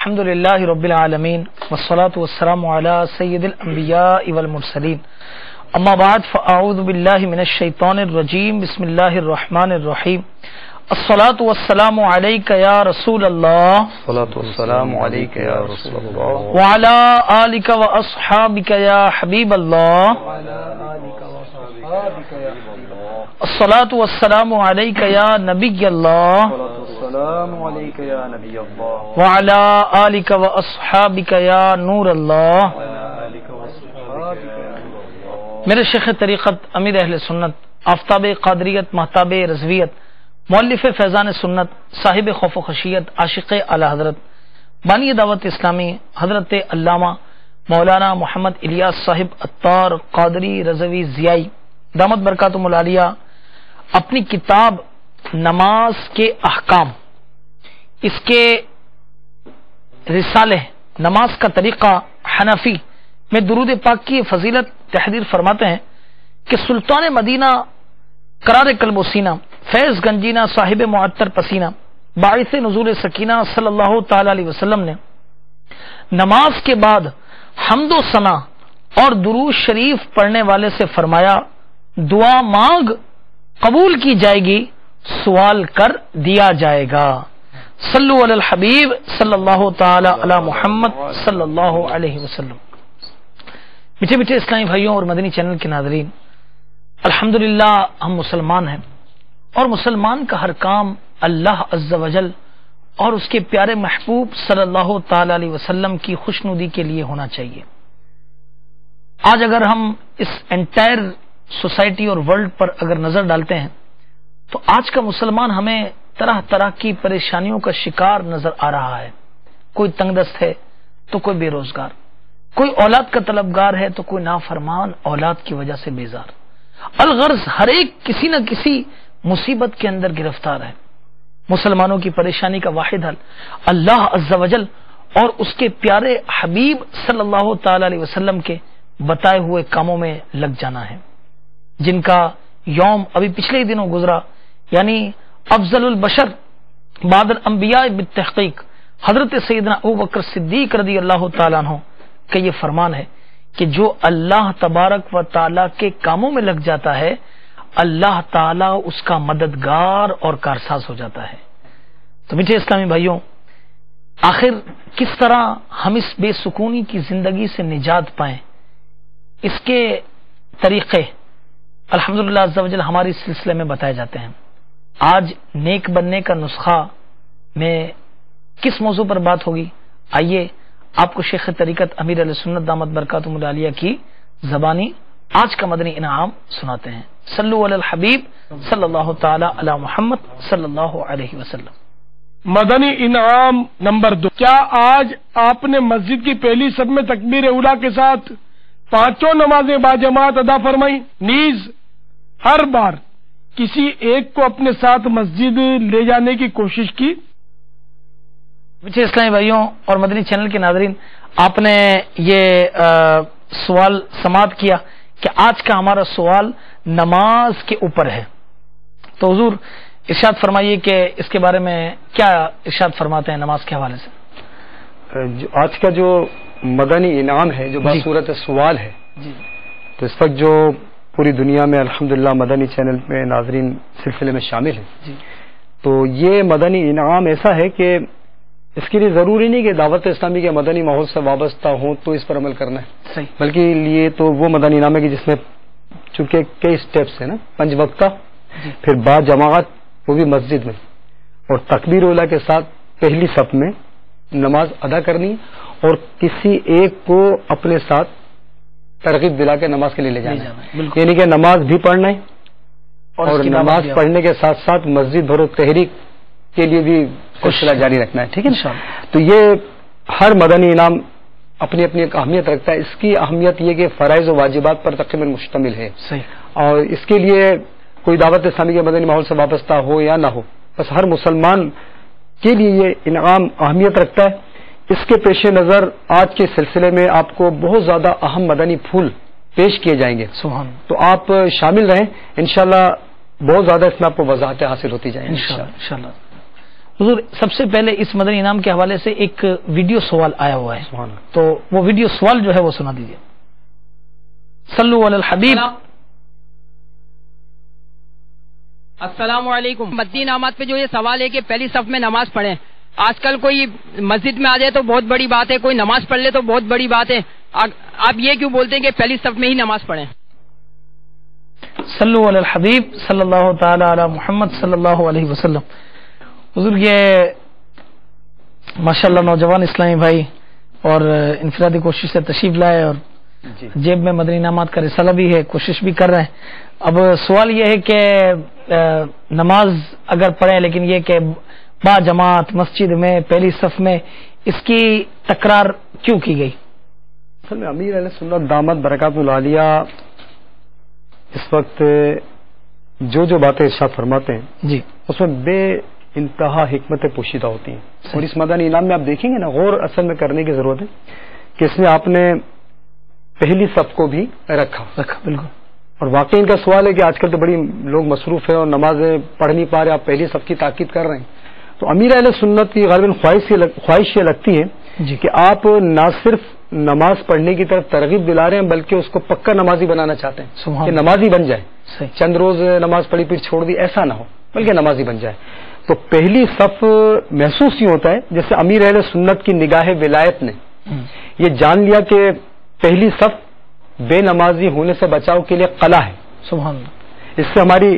الحمدللہ رب العالمین والصلاة والسلام علی سید الانبیاء والمرسلین اما بعد فاعوذ باللہ من الشیطان الرجیم بسم اللہ الرحمن الرحیم الصلاة والسلام علیک یا رسول اللہ الصلاة والسلام علیک یا رسول اللہ وعلی آلک و اصحابک یا حبیب اللہ الصلاة والسلام علیک یا نبی اللہ السلام علیک یا نبی اللہ وعلی آلک و اصحابک یا نور اللہ. میرے شیخ طریقت امیر اہل سنت آفتاب قادریت مہتاب رضویت مؤلف فیضان سنت صاحب خوف و خشیت عاشق اعلی حضرت بانی دعوت اسلامی حضرت علامہ مولانا محمد الیاس صاحب عطار قادری رضوی ضیائی دامت برکاتہم العالیہ اپنی کتاب نماز کے احکام، اس کے رسالے نماز کا طریقہ حنفی میں درود پاک کی فضیلت تحریر فرماتے ہیں کہ سلطان مدینہ قرار قلب و سینہ فیض گنجینہ صاحب معطر پسینہ باعث نزول سکینہ صلی اللہ تعالی علیہ وسلم نے نماز کے بعد حمد و ثنا اور درود شریف پڑھنے والے سے فرمایا دعا مانگ قبول کی جائے گی، سوال کر دیا جائے گا. صلو علی الحبیب صلی اللہ تعالی علی محمد صلی اللہ علیہ وسلم. میٹھے میٹھے اسلامی بھائیوں اور مدنی چینل کے ناظرین، الحمدللہ ہم مسلمان ہیں اور مسلمان کا ہر کام اللہ عز و جل اور اس کے پیارے محبوب صلی اللہ تعالی علیہ وسلم کی خوشنودی کے لیے ہونا چاہیے. آج اگر ہم اس انٹائر سوسائٹی اور ورلڈ پر اگر نظر ڈالتے ہیں تو آج کا مسلمان ہمیں طرح طرح کی پریشانیوں کا شکار نظر آ رہا ہے. کوئی تنگ دست ہے تو کوئی بے روزگار، کوئی اولاد کا طلبگار ہے تو کوئی نافرمان اولاد کی وجہ سے بیزار. الغرض ہر ایک کسی نہ کسی مصیبت کے اندر گرفتار ہے. مسلمانوں کی پریشانی کا واحد حل اللہ عز و جل اور اس کے پیارے حبیب صلی اللہ تعالی علیہ وسلم کے بتائے ہوئے کاموں میں لگ جانا ہے، جن کا یوم ابھی پچھلے ہی دنوں گزرا، یعنی افضل البشر بعد الانبیاء بالتحقیق حضرت سیدنا ابوبکر صدیق رضی اللہ تعالیٰ عنہ کا یہ فرمان ہے کہ جو اللہ تبارک و تعالیٰ کے کاموں میں لگ جاتا ہے اللہ تعالیٰ اس کا مددگار اور کارساز ہو جاتا ہے. تو میٹھے اسلامی بھائیوں، آخر کس طرح ہم اس بے سکونی کی زندگی سے نجات پائیں، اس کے طریقے الحمدللہ عز و جل ہماری سلسلے میں بتائے جاتے ہیں. آج نیک بننے کا نسخہ میں کس موضوع پر بات ہوگی، آئیے آپ کو شیخ طریقت امیر علیہ سنت دامت برکاتہم العالیہ کی زبانی آج کا مدنی انعام سناتے ہیں. صلو علی الحبیب صلی اللہ تعالی علی محمد صلی اللہ علیہ وسلم. مدنی انعام نمبر 2. کیا آج آپ نے مسجد کی پہلی صف میں تکبیر اولیٰ کے ساتھ پانچوں نمازیں باجماعت ادا فرمائی؟ نیز ہر بار کسی ایک کو اپنے ساتھ مسجد لے جانے کی کوشش کی؟ میٹھے اسلامی بھائیوں اور مدنی چینل کے ناظرین، آپ نے یہ سوال سماعت کیا کہ آج کا ہمارا سوال نماز کے اوپر ہے. تو حضور ارشاد فرمائیے کہ اس کے بارے میں کیا ارشاد فرماتے ہیں نماز کے حوالے سے. آج کا جو مدنی انعام ہے جو بصورت سوال ہے، تو اس وقت جو پوری دنیا میں الحمدللہ مدنی چینل میں ناظرین سلسلے میں شامل ہیں، تو یہ مدنی انعام ایسا ہے کہ اس کے لیے ضروری نہیں کہ دعوت اسلامی کے مدنی ماحول سے وابستہ ہوں تو اس پر عمل کرنا ہے، بلکہ یہ تو وہ مدنی انعام ہے کہ جس میں چونکہ کئی سٹیپس ہیں نا، 5 وقتہ، پھر بعد جماعت وہ بھی مسجد میں، اور تکبیر اولیٰ کے ساتھ پہلی صف میں نماز ادا کرنی، اور کسی ایک کو اپنے ساتھ ترغیب دلا کے نماز کے لیے لے جانا ہے. یعنی کہ نماز بھی پڑھنا ہے اور نماز پڑھنے کے ساتھ ساتھ مسجد بھرو تحریک کے لیے بھی سلسلہ جاری رکھنا ہے. ٹھیک ہے. تو یہ ہر مدنی انعام اپنی اپنی ایک اہمیت رکھتا ہے. اس کی اہمیت یہ کہ فرائض و واجبات پر تقریباً مشتمل ہے، اور اس کے لیے کوئی دعوت اسلامی کے مدنی ماحول سے وابستہ ہو یا نہ ہو، بس ہر مسلمان کے لیے یہ انعام اہمیت رکھتا ہے. اس کے پیش نظر آج کے سلسلے میں آپ کو بہت زیادہ اہم مدنی پھول پیش کیے جائیں گے. تو آپ شامل رہیں، انشاءاللہ بہت زیادہ اس میں آپ کو وضاحتیں حاصل ہوتی جائیں انشاءاللہ. حضور سب سے پہلے اس مدنی انعام کے حوالے سے ایک ویڈیو سوال آیا ہوا ہے، تو وہ ویڈیو سوال جو ہے وہ سنا دیجیے۔ صلو علی الحبیب۔ السلام علیکم۔ مدنی انعامات پہ جو یہ سوال ہے کہ پہلی صف میں نماز پڑھیں، آج کل کوئی مسجد میں آ جائے تو بہت بڑی بات ہے، کوئی نماز پڑھ لے تو بہت بڑی بات ہے، آپ یہ کیوں بولتے ہیں کہ پہلی صف میں ہی نماز پڑھیں؟ صلو علی الحبیب صلی اللہ تعالی علی محمد صلی اللہ علیہ وسلم۔ حضور یہ ماشاءاللہ نوجوان اسلامی بھائی اور انفرادی کوشش سے تشریف لائے اور جیب میں مدنی انعامات کا رسالہ بھی ہے، کوشش بھی کر رہے ہیں۔ اب سوال یہ ہے کہ نماز اگر پڑھیں لیکن یہ کہ با جماعت مسجد میں پہلی صف میں، اس کی تکرار کیوں کی گئی؟ اصل میں امیر اہل سنت دامت برکات العالیہ اس وقت جو باتیں ارشاد فرماتے ہیں جی اس میں بے انتہا حکمتیں پوشیدہ ہوتی ہیں، اور اس مدنی انعام میں آپ دیکھیں گے نا، غور اصل میں کرنے کی ضرورت ہے کہ اس میں آپ نے پہلی صف کو بھی رکھا بالکل، اور واقعی ان کا سوال ہے کہ آج کل تو بڑی لوگ مصروف ہیں اور نمازیں پڑھ نہیں پا رہے، آپ پہلی صف کی تاکید کر رہے ہیں، تو امیر اہل سنت کی غالباً خواہش یہ لگتی ہے جی کہ آپ نہ صرف نماز پڑھنے کی طرف ترغیب دلا رہے ہیں بلکہ اس کو پکا نمازی بنانا چاہتے ہیں کہ نمازی بن جائے، چند روز نماز پڑھی پھر چھوڑ دی، ایسا نہ ہو بلکہ نمازی بن جائے۔ تو پہلی صف محسوس ہی ہوتا ہے جیسے امیر اہل سنت کی نگاہ ولایت نے یہ جان لیا کہ پہلی صف بے نمازی ہونے سے بچاؤ کے لیے قلعہ ہے، سبحان اللہ، اس سے ہماری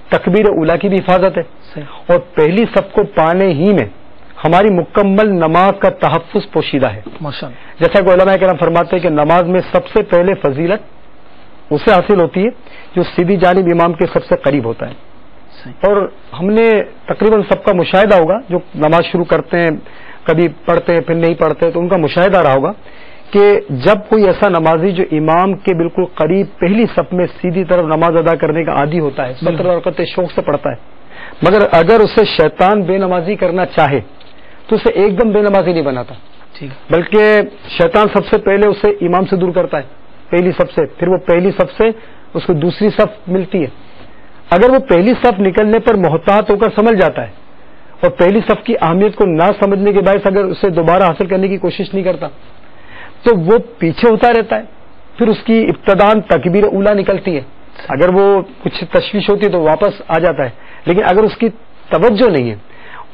تکبیر اولا کی بھی حفاظت ہے، اور پہلی صف کو پانے ہی میں ہماری مکمل نماز کا تحفظ پوشیدہ ہے۔ جیسا کہ علماء کرام فرماتے ہیں کہ نماز میں سب سے پہلے فضیلت اسے حاصل ہوتی ہے جو سیدھی جانب امام کے سب سے قریب ہوتا ہے، اور ہم نے تقریباً سب کا مشاہدہ ہوگا جو نماز شروع کرتے ہیں، کبھی پڑھتے ہیں پھر نہیں پڑھتے، تو ان کا مشاہدہ رہا ہوگا کہ جب کوئی ایسا نمازی جو امام کے بالکل قریب پہلی صف میں سیدھی طرف نماز ادا کرنے کا عادی ہوتا ہے، 17 رکعتیں شوق سے پڑھتا ہے، مگر اگر اسے شیطان بے نمازی کرنا چاہے تو اسے ایک دم بے نمازی نہیں بناتا، بلکہ شیطان سب سے پہلے اسے امام سے دور کرتا ہے، پہلی صف سے، پھر وہ پہلی صف سے اس کو دوسری صف ملتی ہے۔ اگر وہ پہلی صف نکلنے پر محتاط ہو کر سمجھ جاتا ہے اور پہلی صف کی اہمیت کو نہ سمجھنے کے باعث اگر اسے دوبارہ حاصل کرنے کی کوشش نہیں کرتا تو وہ پیچھے ہوتا رہتا ہے، پھر اس کی ابتدان تکبیر اولا نکلتی ہے، اگر وہ کچھ تشویش ہوتی ہے تو واپس آ جاتا ہے، لیکن اگر اس کی توجہ نہیں ہے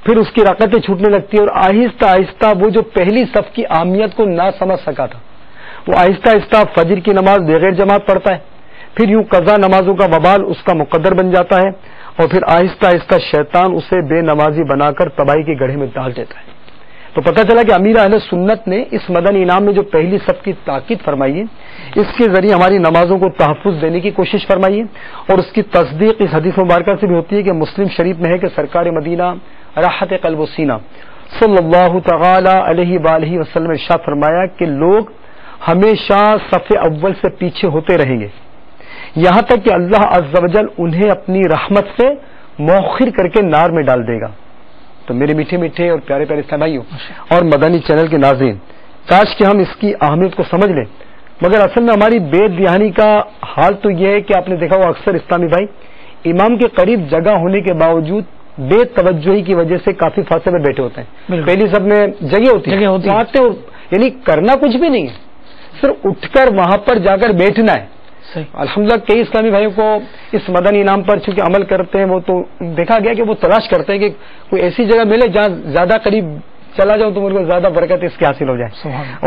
پھر اس کی رکعتیں چھوٹنے لگتی ہے، اور آہستہ آہستہ وہ جو پہلی صف کی اہمیت کو نہ سمجھ سکا تھا وہ آہستہ آہستہ فجر کی نماز بغیر جماعت پڑھتا ہے، پھر یوں قضا نمازوں کا وبال اس کا مقدر بن جاتا ہے، اور پھر آہستہ آہستہ شیطان اسے بے نمازی بنا کر تباہی کے گڑھے میں ڈال دیتا ہے۔ تو پتہ چلا کہ امیر اہل سنت نے اس مدنی انعام میں جو پہلی صف کی تاکید فرمائی ہے اس کے ذریعے ہماری نمازوں کو تحفظ دینے کی کوشش فرمائی ہے، اور اس کی تصدیق اس حدیث مبارکہ سے بھی ہوتی ہے کہ مسلم شریف میں ہے کہ سرکار مدینہ راحت قلب و سینہ صلی اللہ تعالی علیہ وآلہ وسلم نے ارشاد فرمایا کہ لوگ ہمیشہ صف اول سے پیچھے ہوتے رہیں گے یہاں تک کہ اللہ عز و جل انہیں اپنی رحمت سے مؤخر کر کے نار میں ڈال دے گا۔ تو میرے میٹھے میٹھے اور پیارے پیارے اسلام بھائیوں اور مدنی چینل کے ناظرین، کاش کہ ہم اس کی اہمیت کو سمجھ لیں، مگر اصل میں ہماری بے دھیانی کا حال تو یہ ہے کہ آپ نے دیکھا ہوا اکثر اسلامی بھائی امام کے قریب جگہ ہونے کے باوجود بے توجہی کی وجہ سے کافی فاصلے پر بیٹھے ہوتے ہیں، پہلی سب میں جگہ ہوتی ہے، یعنی کرنا کچھ بھی نہیں ہے، صرف اٹھ کر وہاں پر جا کر بیٹھنا ہے۔ الحمدللہ کئی اسلامی بھائیوں کو اس مدنی انعام پر چونکہ عمل کرتے ہیں وہ تو دیکھا گیا کہ وہ تلاش کرتے ہیں کہ کوئی ایسی جگہ ملے جہاں زیادہ قریب چلا جاؤں تو میرے کو زیادہ برکت اس کی حاصل ہو جائے،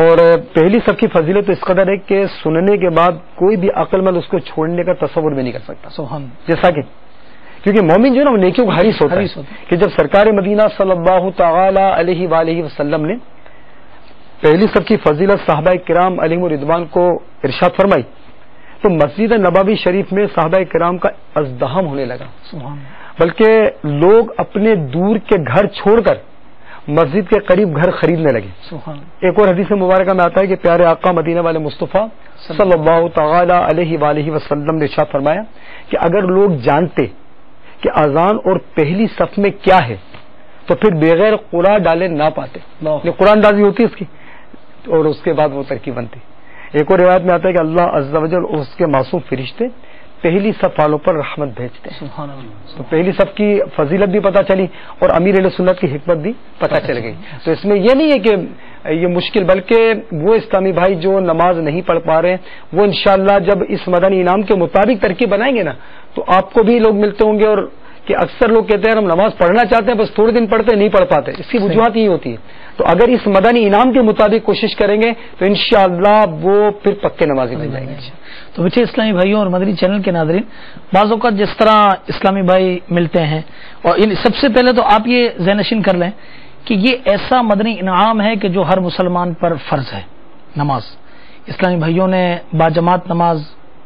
اور پہلی صف کی فضیلت اس قدر ہے کہ سننے کے بعد کوئی بھی عقل مند اس کو چھوڑنے کا تصور بھی نہیں کر سکتا، جیسا کہ کیونکہ مومن جو ہے نا وہ نیکیوں کا حریص ہوتا ہے کہ جب سرکار مدینہ صلی اللہ تعالی علیہ وآلہ وسلم نے پہلی صف کی فضیلت صحابہ کرام علیہم الرضوان کو ارشاد فرمائی تو مسجد نبوی شریف میں صحابہ کرام کا ازدحام ہونے لگا، بلکہ لوگ اپنے دور کے گھر چھوڑ کر مسجد کے قریب گھر خریدنے لگے۔ ایک اور حدیث مبارکہ میں آتا ہے کہ پیارے آقا مدینہ والے مصطفیٰ صلی اللہ تعالی علیہ وآلہ وسلم نے ارشاد فرمایا کہ اگر لوگ جانتے کہ اذان اور پہلی صف میں کیا ہے تو پھر بغیر قرآن ڈالے نہ پاتے، قرآن اندازی ہوتی ہے اس کی اور اس کے بعد وہ ترکیب بنتی۔ ایک اور روایت میں آتا ہے کہ اللہ عز و جل اور اس کے معصوم فرشتے پہلی صف والوں پر رحمت بھیجتے ہیں. سبحان اللہ. تو پہلی صف کی فضیلت بھی پتہ چلی اور امیر اہل سنت کی حکمت بھی پتہ چل گئی. تو اس میں یہ نہیں ہے کہ یہ مشکل، بلکہ وہ اسلامی بھائی جو نماز نہیں پڑھ پا رہے ہیں وہ انشاءاللہ جب اس مدنی انعام کے مطابق ترکیب بنائیں گے نا تو آپ کو بھی لوگ ملتے ہوں گے. اور کہ اکثر لوگ کہتے ہیں ہم نماز پڑھنا چاہتے ہیں بس تھوڑے دن پڑھتے نہیں پڑھ پاتے، اس کی وجوہات یہ ہوتی ہے. تو اگر اس مدنی انعام کے مطابق کوشش کریں گے تو انشاءاللہ وہ پھر پکے نمازی بن جائیں گے. تو بچے اسلامی بھائیوں اور مدنی چینل کے ناظرین، بعض اوقات جس طرح اسلامی بھائی ملتے ہیں، اور سب سے پہلے تو آپ یہ ذہن نشین کر لیں کہ یہ ایسا مدنی انعام ہے کہ جو ہر مسلمان پر فرض ہے. نماز اسلامی بھائیوں نے باجماعت نماز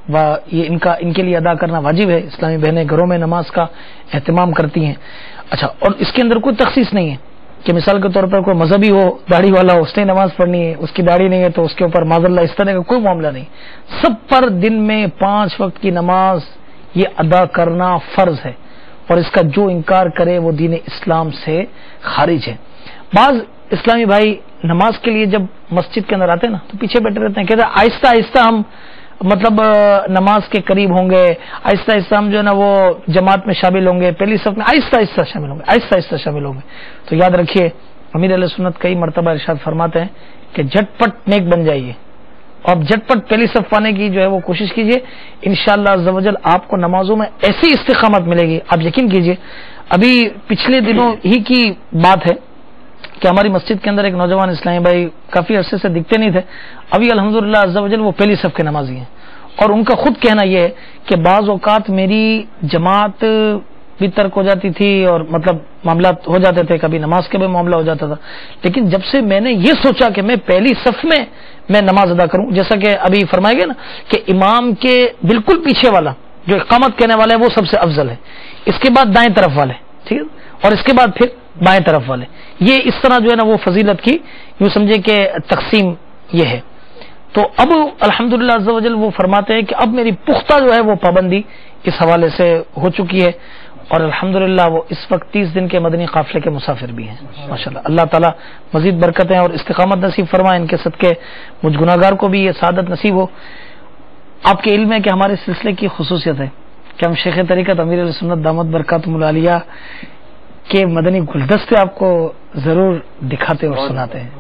و یہ ان کے لیے ادا کرنا واجب ہے. اسلامی بہنیں گھروں میں نماز کا اہتمام کرتی ہیں. اچھا، اور اس کے اندر کوئی تخصیص نہیں ہے کہ مثال کے طور پر کوئی مذہبی ہو، داڑھی والا ہو، اس نے نماز پڑھنی ہے، اس کی داڑھی نہیں ہے تو اس کے اوپر معاذ اللہ اس طرح کا کوئی معاملہ نہیں. سب پر دن میں 5 وقت کی نماز یہ ادا کرنا فرض ہے، اور اس کا جو انکار کرے وہ دین اسلام سے خارج ہے. بعض اسلامی بھائی نماز کے لیے جب مسجد کے اندر آتے ہیں نا تو پیچھے بیٹھے رہتے ہیں، کہتے ہیں آہستہ آہستہ ہم مطلب نماز کے قریب ہوں گے، آہستہ آہستہ ہم جو ہے نا وہ جماعت میں شامل ہوں گے، پہلی صف میں آہستہ آہستہ شامل ہوں گے، آہستہ آہستہ شامل ہوں گے. تو یاد رکھیے امیر علیہ سنت کئی مرتبہ ارشاد فرماتے ہیں کہ جھٹ پٹ نیک بن جائیے، اور جھٹ پٹ پہلی صف پانے کی جو ہے وہ کوشش کیجیے. انشاءاللہ عز و جل آپ کو نمازوں میں ایسی استقامت ملے گی. آپ یقین کیجیے، ابھی پچھلے دنوں ہی کی بات ہے کہ ہماری مسجد کے اندر ایک نوجوان اسلامی بھائی کافی عرصے سے دکھتے نہیں تھے، ابھی الحمدللہ عز و جل وہ پہلی صف کے نمازی ہیں. اور ان کا خود کہنا یہ ہے کہ بعض اوقات میری جماعت بھی ترک ہو جاتی تھی اور مطلب معاملات ہو جاتے تھے، کبھی نماز کے بھی معاملہ ہو جاتا تھا، لیکن جب سے میں نے یہ سوچا کہ میں پہلی صف میں نماز ادا کروں، جیسا کہ ابھی فرمایا گیا نا کہ امام کے بالکل پیچھے والا جو اقامت کہنے والا ہے وہ سب سے افضل ہے، اس کے بعد دائیں طرف والے، ٹھیک ہے، اور اس کے بعد پھر بائیں طرف والے. یہ اس طرح جو ہے نا وہ فضیلت کی یوں سمجھے کہ تقسیم یہ ہے. تو اب الحمدللہ عز و جل وہ فرماتے ہیں کہ اب میری پختہ جو ہے وہ پابندی اس حوالے سے ہو چکی ہے، اور الحمدللہ وہ اس وقت 30 دن کے مدنی قافلے کے مسافر بھی ہیں ماشاءاللہ. اللہ تعالیٰ مزید برکتیں اور استقامت نصیب فرمائے، ان کے صدقے مجھ گناہگار کو بھی یہ سعادت نصیب ہو. آپ کے علم ہے کہ ہمارے سلسلے کی خصوصیت ہے کہ ہم شیخ طریقت امیر علیہ سنت دامت برکاتہم العالیہ کے مدنی گلدستے آپ کو ضرور دکھاتے اور سناتے ہیں.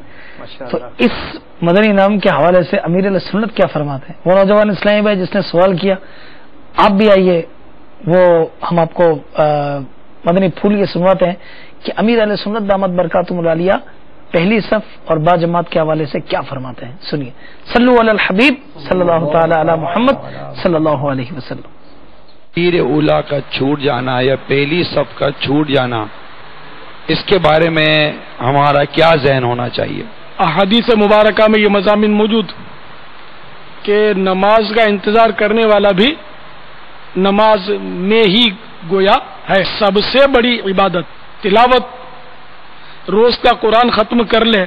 تو اس مدنی نام کے حوالے سے امیر علیہ سنت کیا فرماتے ہیں؟ وہ نوجوان اسلامی بھائی جس نے سوال کیا، آپ بھی آئیے، وہ ہم آپ کو مدنی پھول یہ سنواتے ہیں کہ امیر علیہ سنت دامت برکاتہم العالیہ پہلی صف اور با جماعت کے حوالے سے کیا فرماتے ہیں. سنیے. صلو علی الحبیب صلی اللہ تعالی علی محمد صلی اللہ علیہ وسلم. تیر اولا کا چھوٹ جانا یا پہلی صف کا چھوٹ جانا، اس کے بارے میں ہمارا کیا ذہن ہونا چاہیے؟ احادیث مبارکہ میں یہ مضامین موجود کہ نماز کا انتظار کرنے والا بھی نماز میں ہی گویا ہے. سب سے بڑی عبادت تلاوت، روز کا قرآن ختم کر لے،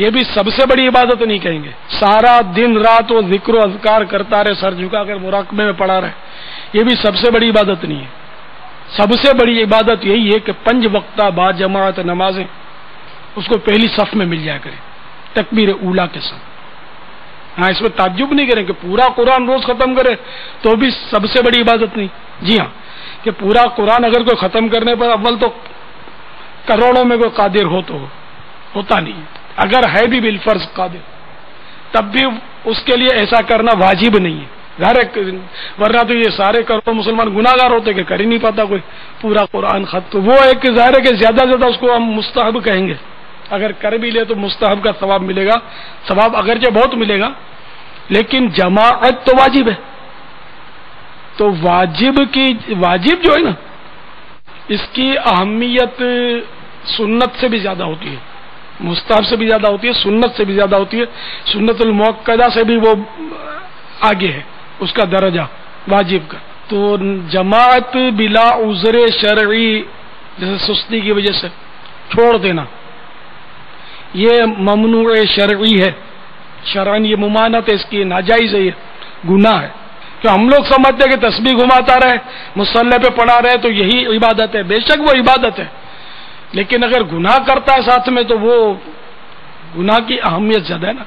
یہ بھی سب سے بڑی عبادت نہیں کہیں گے. سارا دن رات وہ ذکر و اذکار کرتا رہے، سر جھکا کر مراقبے میں پڑا رہے، یہ بھی سب سے بڑی عبادت نہیں ہے. سب سے بڑی عبادت یہی ہے کہ 5 وقتہ با جماعت نمازیں اس کو پہلی صف میں مل جایا کرے تکبیر اولا کے ساتھ. ہاں، اس میں تعجب نہیں کریں کہ پورا قرآن روز ختم کرے تو بھی سب سے بڑی عبادت نہیں. جی ہاں، کہ پورا قرآن اگر کوئی ختم کرنے پر اول تو کروڑوں میں کوئی قادر ہو تو ہوتا نہیں ہے، اگر ہے بھی بالفرض قادر تب بھی اس کے لیے ایسا کرنا واجب نہیں ہے. ورنہ تو یہ سارے کروڑوں مسلمان گناہگار ہوتے کہ کر ہی نہیں پاتا کوئی پورا قرآن ختم. تو وہ ایک ظاہر ہے کہ زیادہ سے زیادہ اس کو ہم مستحب کہیں گے، اگر کر بھی لے تو مستحب کا ثواب ملے گا. ثواب اگرچہ بہت ملے گا لیکن جماعت تو واجب ہے. تو واجب جو ہے نا، اس کی اہمیت سنت سے بھی زیادہ ہوتی ہے، مستحب سے بھی زیادہ ہوتی ہے، سنت سے بھی زیادہ ہوتی ہے. سنت المؤکدہ سے بھی وہ آگے ہے اس کا درجہ واجب کا. تو جماعت بلا عذر شرعی، جیسے سستی کی وجہ سے چھوڑ دینا، یہ ممنوع شرعی ہے. شرعن یہ ممانعت ہے، اس کی ناجائز ہے، یہ گناہ ہے. کہ ہم لوگ سمجھتے ہیں کہ تسبیح گھماتا رہے، مصلی پہ پڑا رہے تو یہی عبادت ہے. بے شک وہ عبادت ہے، لیکن اگر گناہ کرتا ہے ساتھ میں تو وہ گناہ کی اہمیت زیادہ ہے نا.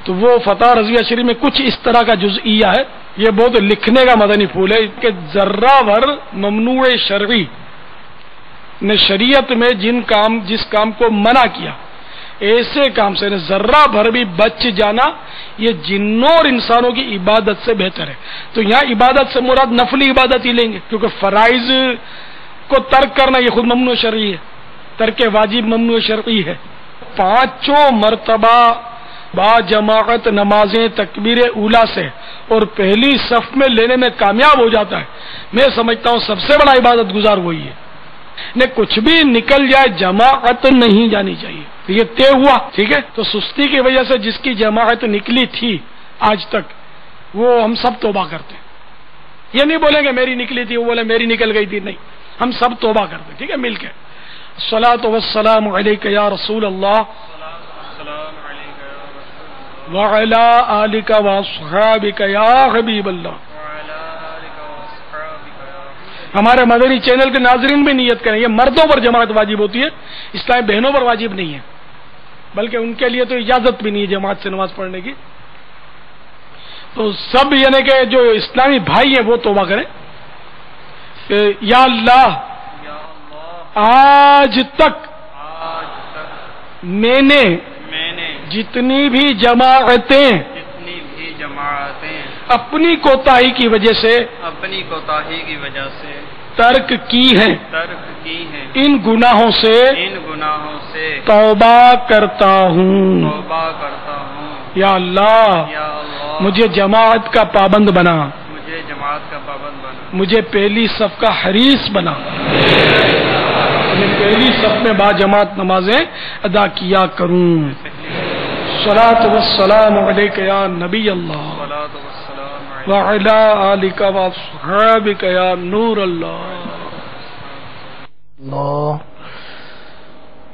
تو وہ فتح رضویہ شریف میں کچھ اس طرح کا جزئیہ ہے. یہ بہت لکھنے کا مدنی پھول ہے کہ ذرہ بھر ممنوع شرعی نے شریعت میں جس کام کو منع کیا، ایسے کام سے ذرہ بھر بھی بچ جانا یہ جنوں اور انسانوں کی عبادت سے بہتر ہے. تو یہاں عبادت سے مراد نفلی عبادت ہی لیں گے، کیونکہ فرائض کو ترک کرنا یہ خود ممنوع شرعی ہے، ترک واجب ممنوع شرعی ہے. 5 مرتبہ با جماعت نمازیں تکبیر اولا سے اور پہلی صف میں لینے میں کامیاب ہو جاتا ہے. میں سمجھتا ہوں سب سے بڑا عبادت گزار وہی ہے. نے کچھ بھی نکل جائے جماعت نہیں جانی چاہیے، یہ طے ہوا، ٹھیک ہے. تو سستی کی وجہ سے جس کی جماعت نکلی تھی آج تک، وہ ہم سب توبہ کرتے ہیں. یہ نہیں بولیں گے میری نکلی تھی، وہ بولے میری نکل گئی تھی، نہیں، ہم سب توبہ کرتے ہیں، ٹھیک ہے، مل کے. الصلاۃ والسلام علیک یا رسول اللہ وعلی آلک واصحابک یا حبیب اللہ. ہمارے مدنی چینل کے ناظرین بھی نیت کریں، یہ مردوں پر جماعت واجب ہوتی ہے، اسلامی بہنوں پر واجب نہیں ہے، بلکہ ان کے لیے تو اجازت بھی نہیں ہے جماعت سے نماز پڑھنے کی. تو سب یعنی کہ جو اسلامی بھائی ہیں وہ توبہ کریں کہ یا اللہ آج تک میں نے جتنی بھی جماعتیں اپنی کوتاہی کی وجہ سے ترک کی ہیں ان گناہوں سے توبہ کرتا ہوں. یا اللہ مجھے جماعت کا پابند بنا، مجھے پہلی صف کا حریص بنا، پہلی صف میں با جماعت نمازیں ادا کیا کروں. الصلاۃ والسلام علیک یا نبی اللہ وعلی آلک واصحابک یا نور اللہ.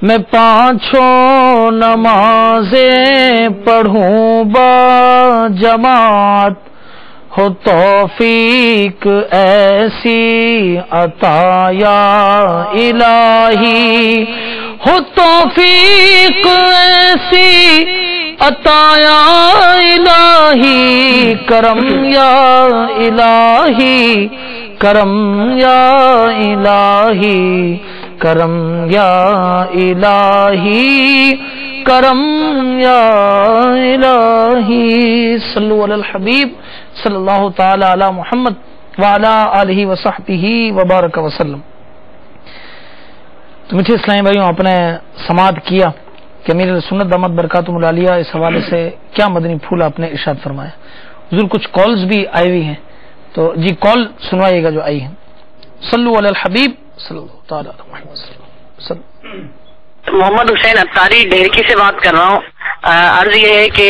میں 5 نمازیں پڑھوں با جماعت، ہو توفیق ایسی عطا یا الہی، ہو توفیق ایسی عطا یا الہی، کرم یا الہی، کرم یا الہی، کرم یا الہی، کرم یا الہی. صلو علی الحبیب صلی اللہ تعالی علی محمد وعلی آلہ وصحبہ وبارک وسلم. تو میٹھے اسلامی بھائیوں، آپ نے سماعت کیا کہ امیر سنت دامت برکاتہم العالیہ اس حوالے سے کیا مدنی پھول آپ نے ارشاد فرمایا. حضور کچھ کالز بھی آئی ہوئی ہیں، تو جی کال سنوائیے گا جو آئی ہیں. صلو علی الحبیب صلی اللہ تعالی علی محمد صلی اللہ. محمد حسین اتاری ڈھیرکی سے بات کر رہا ہوں. عرض یہ ہے کہ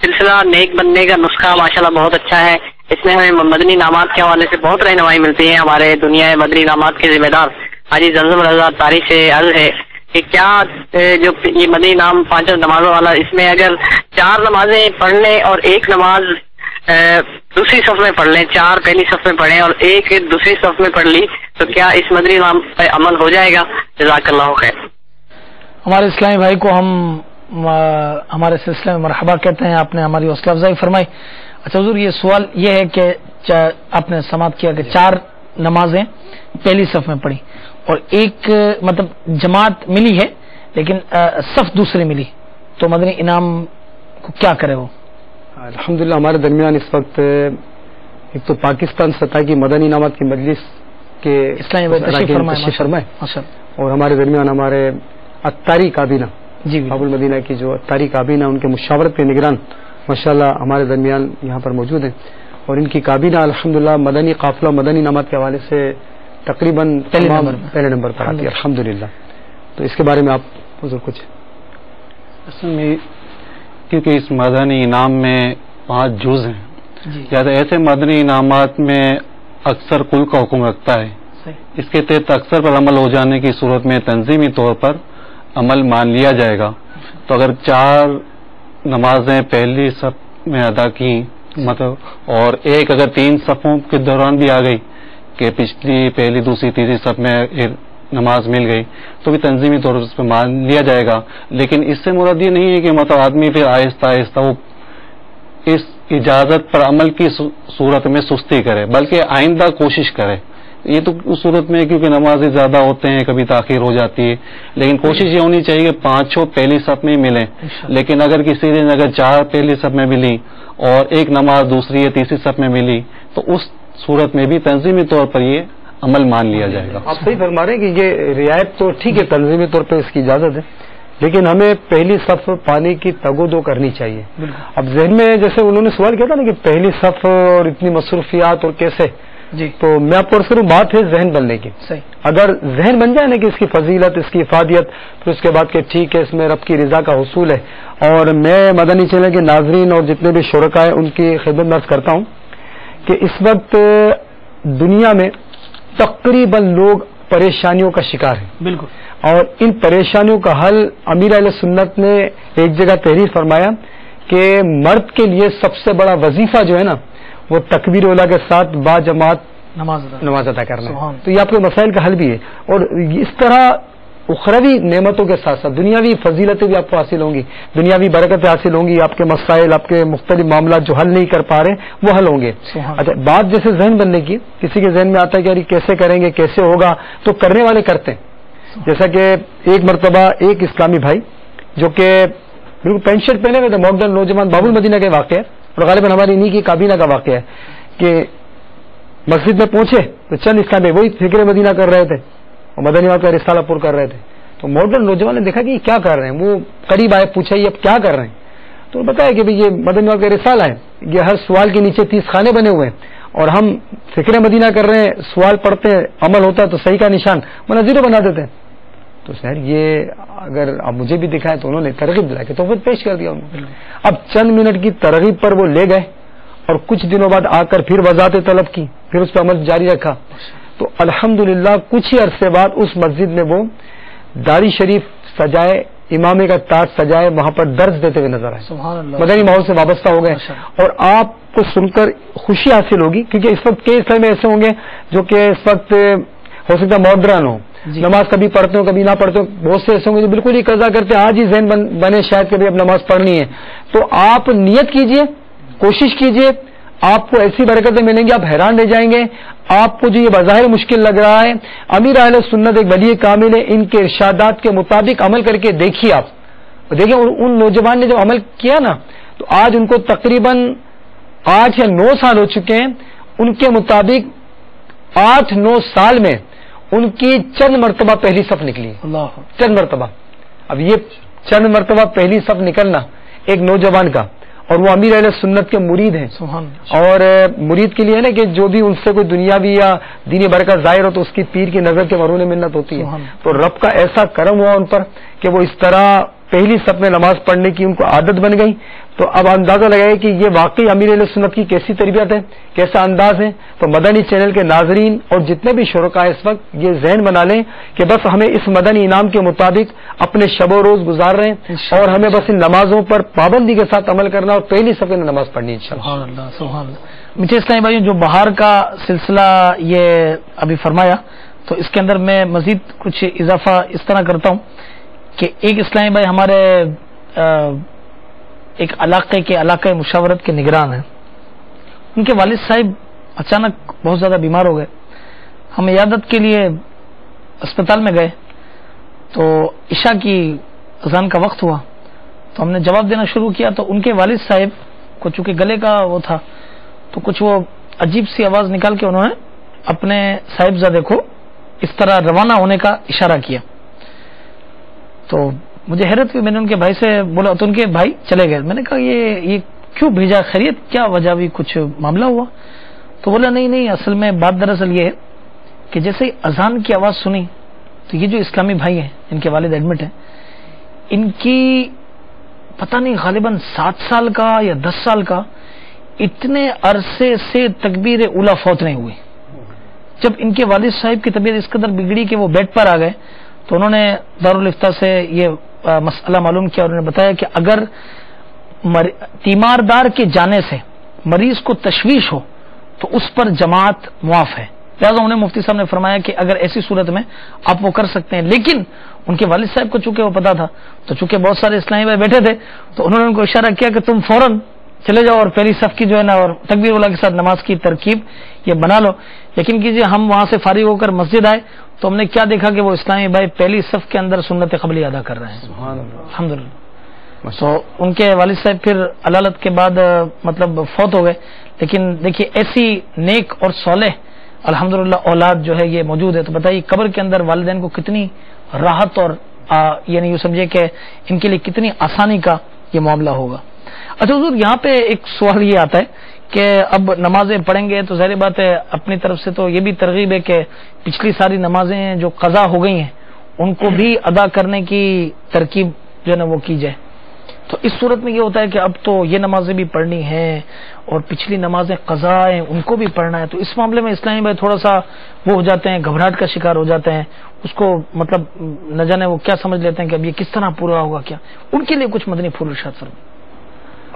سلسلہ نیک بننے کا نسخہ ماشاءاللہ بہت اچھا ہے. اس میں ہمیں مدنی انعامات کے حوالے سے بہت رہنمائی ملتی ہے. ہمارے دنیا مدنی انعامات کے ذمہ دار حاجی زمزم رضا اتاری سے عرض ہے کہ کیا جو یہ مدنی انعام 5 نمازوں والا، اس میں اگر 4 نمازیں پڑھ لیں اور 1 نماز دوسری صف میں پڑھ لیں، 4 پہلی صف میں پڑھیں اور 1 دوسری صف میں پڑھ لی، تو کیا اس مدنی انعام پہ عمل ہو جائے گا؟ جزاک اللہ خیر. ہمارے اسلامی بھائی کو ہم ہمارے سلسلے میں مرحبا کہتے ہیں. آپ نے ہماری حوصلہ افزائی فرمائی. اچھا حضور، یہ سوال یہ ہے کہ آپ نے سماعت کیا کہ 4 نمازیں پہلی صف میں پڑھی اور 1 مطلب جماعت ملی ہے لیکن صف دوسری ملی، تو مدنی انعام کو کیا کرے وہ؟ الحمدللہ ہمارے درمیان اس وقت ایک تو پاکستان سطح کی مدنی انعامات کی مجلس کے اسلامی تشریف فرمائے، اور ہمارے درمیان ہمارے اتاری کابینہ جی باب المدینہ کی جو اتاری کابینہ ان کے مشاورت کے نگران ماشاءاللہ ہمارے درمیان یہاں پر موجود ہیں، اور ان کی کابینہ الحمدللہ مدنی قافلہ مدنی انعامات کے حوالے سے تقریباً پہلے نمبر پر آتی ہے الحمدللہ. تو اس کے بارے میں آپ حضور کچھ؟ اصل میں کیونکہ اس مدنی انعام میں 5 جز ہیں، یا تو ایسے مدنی انعامات میں اکثر کل کا حکم رکھتا ہے، اس کے تحت اکثر پر عمل ہو جانے کی صورت میں تنظیمی طور پر عمل مان لیا جائے گا. تو اگر 4 نمازیں پہلی صف میں ادا کی مطلب، اور 1 اگر 3 صفوں کے دوران بھی آ گئی کہ پچھلی پہلی دوسری تیسری صف میں نماز مل گئی، تو بھی تنظیمی طور پر اس پہ مان لیا جائے گا. لیکن اس سے مراد یہ نہیں ہے کہ مطلب آدمی پھر آہستہ آہستہ وہ اس اجازت پر عمل کی صورت میں سستی کرے، بلکہ آئندہ کوشش کرے. یہ تو اس صورت میں کیونکہ نمازیں زیادہ ہوتے ہیں، کبھی تاخیر ہو جاتی ہے، لیکن کوشش یہ ہونی چاہیے کہ 5 پہلی صف میں ملیں. لیکن اگر کسی دن اگر 4 پہلی صف میں ملی اور ایک نماز دوسری یا تیسری صف میں ملی تو اس صورت میں بھی تنظیمی طور پر یہ عمل مان لیا جائے گا. آپ صحیح فرما رہے ہیں کہ یہ رعایت تو ٹھیک ہے، تنظیمی طور پہ اس کی اجازت ہے، لیکن ہمیں پہلی صف پانے کی تگودو کرنی چاہیے. اب ذہن میں جیسے انہوں نے سوال کیا تھا نا کہ پہلی صف اور اتنی مصروفیات اور کیسے، تو میں آپ کو عرض کروں بات ہے ذہن بننے کی. اگر ذہن بن جائے نا کہ اس کی فضیلت، اس کی افادیت، پھر اس کے بعد کہ ٹھیک ہے اس میں رب کی رضا کا حصول ہے. اور میں مدنی چینل کے ناظرین اور جتنے بھی شرکاء ہیں ان کی خدمت میں عرض کرتا ہوں کہ اس وقت دنیا میں تقریباً لوگ پریشانیوں کا شکار ہیں. بالکل. اور ان پریشانیوں کا حل امیر اہل سنت نے ایک جگہ تحریر فرمایا کہ مرد کے لیے سب سے بڑا وظیفہ جو ہے نا وہ تکبیر اولا کے ساتھ با جماعت نماز ادا کرنا ہے. تو یہ آپ کے مسائل کا حل بھی ہے. اور اس طرح اخروی نعمتوں کے ساتھ ساتھ دنیاوی فضیلتیں بھی آپ کو حاصل ہوں گی، دنیاوی برکتیں حاصل ہوں گی، آپ کے مسائل، آپ کے مختلف معاملات جو حل نہیں کر پا رہے وہ حل ہوں گے. اچھا، بات جیسے ذہن بننے کی، کسی کے ذہن میں آتا ہے کہ یار کیسے کریں گے، کیسے ہوگا، تو کرنے والے کرتے ہیں. جیسا کہ ایک مرتبہ ایک اسلامی بھائی جو کہ بالکل پینٹ شرٹ پہنے ہوئے تھے، ماڈرن نوجوان، باب المدینہ کا واقعہ ہے اور غالباً ہماری انہی کی کابینہ کا واقعہ ہے کہ مسجد میں پہنچے تو چند اسلامی وہی فکر مدینہ کر رہے تھے اور مدنی واقعہ کا رسالہ پور کر رہے تھے. تو ماڈرن نوجوان نے دیکھا کہ یہ کیا کر رہے ہیں، وہ قریب آئے، پوچھا یہ اب کیا کر رہے ہیں، تو بتایا کہ یہ مدنی واقعہ کا رسالہ ہے، یہ ہر سوال کے نیچے 30 خانے بنے ہوئے ہیں اور ہم فکر مدینہ کر رہے ہیں، سوال پڑھتے ہیں، عمل ہوتا ہے تو صحیح کا نشان ورنہ زیرو بنا دیتے ہیں. تو سر یہ اگر آپ مجھے بھی دکھائیں تو انہوں نے ترغیب دلا کے تحفہ پیش کر دیا انہوں نے. اب چند منٹ کی ترغیب پر وہ لے گئے اور کچھ دنوں بعد آ کر پھر وضاحت طلب کی، پھر اس پہ عمل جاری رکھا. تو الحمدللہ کچھ ہی عرصے بعد اس مسجد میں وہ داڑھی شریف سجائے، امامے کا تاج سجائے، وہاں پر درس دیتے ہوئے نظر آئے، مدنی ماحول سے وابستہ ہو گئے. اور آپ کو سن کر خوشی حاصل ہوگی کیونکہ اس وقت کئی اسلامی ایسے ہوں گے جو کہ اس وقت ہو سکتا ہے ماڈرن ہو، نماز کبھی پڑھتے ہو کبھی نہ پڑھتے ہو. بہت سے ایسے ہوں گے جو بالکل ہی قضا کرتے ہیں، آج ہی ذہن بنے شاید کبھی اب نماز پڑھنی ہے. تو آپ نیت کیجئے، کوشش کیجئے، آپ کو ایسی برکتیں ملیں گی آپ حیران رہ جائیں گے. آپ کو جو یہ بظاہر مشکل لگ رہا ہے، امیر اہل سنت ایک ولی کامل ہے، ان کے ارشادات کے مطابق عمل کر کے دیکھیے. آپ دیکھیں ان نوجوان نے جو عمل کیا نا تو آج ان کو تقریباً 8 یا 9 سال ہو چکے ہیں. ان کے مطابق 8-9 سال میں ان کی چند مرتبہ پہلی صف نکلی، چند مرتبہ. اب یہ چند مرتبہ پہلی صف نکلنا ایک نوجوان کا، اور وہ امیر اہل سنت کے مرید ہیں. اور مرید کے لیے ہے نا کہ جو بھی ان سے کوئی دنیاوی یا دینی برکت ظاہر ہو تو اس کی پیر کی نظر کے مرہون منت ہوتی ہے. تو رب کا ایسا کرم ہوا ان پر کہ وہ اس طرح پہلی صف میں نماز پڑھنے کی ان کو عادت بن گئی. تو اب اندازہ لگائے کہ یہ واقعی امیر اہل سنت کی کیسی تربیت ہے، کیسا انداز ہے. تو مدنی چینل کے ناظرین اور جتنے بھی شرکاء اس وقت یہ ذہن بنا لیں کہ بس ہمیں اس مدنی انعام کے مطابق اپنے شب و روز گزار رہے ہیں اور ہمیں بس ان نمازوں پر پابندی کے ساتھ عمل کرنا اور پہلی صف میں نماز پڑھنی انشاءاللہ. سبحان اللہ. مجھے اسلامی بھائیوں جو بہار کا سلسلہ یہ ابھی فرمایا تو اس کے اندر میں مزید کچھ اضافہ اس طرح کرتا ہوں کہ ایک اسلامی بھائی ہمارے ایک علاقے مشاورت کے نگران ہیں. ان کے والد صاحب اچانک بہت زیادہ بیمار ہو گئے. ہم عیادت کے لیے اسپتال میں گئے تو عشاء کی اذان کا وقت ہوا تو ہم نے جواب دینا شروع کیا. تو ان کے والد صاحب کو چونکہ گلے کا وہ تھا تو کچھ وہ عجیب سی آواز نکال کے انہوں نے اپنے صاحبزادے کو اس طرح روانہ ہونے کا اشارہ کیا. تو مجھے حیرت ہوئی. میں نے ان کے بھائی سے بولا تو ان کے بھائی چلے گئے. میں نے کہا یہ کیوں بھیجا، خیریت کیا وجہ بھی، کچھ معاملہ ہوا؟ تو بولا نہیں اصل میں بات دراصل یہ ہے کہ جیسے ہی اذان کی آواز سنی تو یہ جو اسلامی بھائی ہیں ان کے والد ایڈمٹ ہیں، ان کی پتہ نہیں غالباً 7 سال کا یا 10 سال کا اتنے عرصے سے تکبیر اولا فوت نہیں ہوئی. جب ان کے والد صاحب کی طبیعت اس قدر بگڑی کہ وہ بیڈ پر آ گئے تو انہوں نے دارالفتہ سے یہ مسئلہ معلوم کیا اور انہوں نے بتایا کہ اگر تیماردار کے جانے سے مریض کو تشویش ہو تو اس پر جماعت معاف ہے. لہٰذا انہیں مفتی صاحب نے فرمایا کہ اگر ایسی صورت میں آپ وہ کر سکتے ہیں. لیکن ان کے والد صاحب کو چونکہ وہ پتا تھا تو چونکہ بہت سارے اسلامی بھائی بیٹھے تھے تو انہوں نے ان کو اشارہ کیا کہ تم فوراً چلے جاؤ اور پہلی صف کی جو ہے نا اور تکبیر اولا کے ساتھ نماز کی ترکیب یہ بنا لو. یقین کیجیے ہم وہاں سے فارغ ہو کر مسجد آئے تو ہم نے کیا دیکھا کہ وہ اسلامی بھائی پہلی صف کے اندر سنت قبلی ادا کر رہے ہیں. الحمدللہ. تو ان کے والد صاحب پھر علالت کے بعد مطلب فوت ہو گئے، لیکن دیکھیے ایسی نیک اور صالح الحمدللہ اولاد جو ہے یہ موجود ہے. تو بتائیے قبر کے اندر والدین کو کتنی راحت اور یعنی یوں سمجھے کہ ان کے لیے کتنی آسانی کا یہ معاملہ ہوگا. اچھا حضور، یہاں پہ ایک سوال یہ آتا ہے کہ اب نمازیں پڑھیں گے تو ظاہر بات ہے اپنی طرف سے تو یہ بھی ترغیب ہے کہ پچھلی ساری نمازیں جو قضا ہو گئی ہیں ان کو بھی ادا کرنے کی ترکیب جو ہے نا وہ کی جائے. تو اس صورت میں یہ ہوتا ہے کہ اب تو یہ نمازیں بھی پڑھنی ہیں اور پچھلی نمازیں قضا ہیں ان کو بھی پڑھنا ہے. تو اس معاملے میں اسلامی بھائی تھوڑا سا وہ ہو جاتے ہیں، گھبراہٹ کا شکار ہو جاتے ہیں، اس کو مطلب نہ جانے وہ کیا سمجھ لیتے ہیں کہ اب یہ کس طرح پورا ہوگا. کیا ان کے لیے کچھ مدنی پھول ارشاد فرمائیں.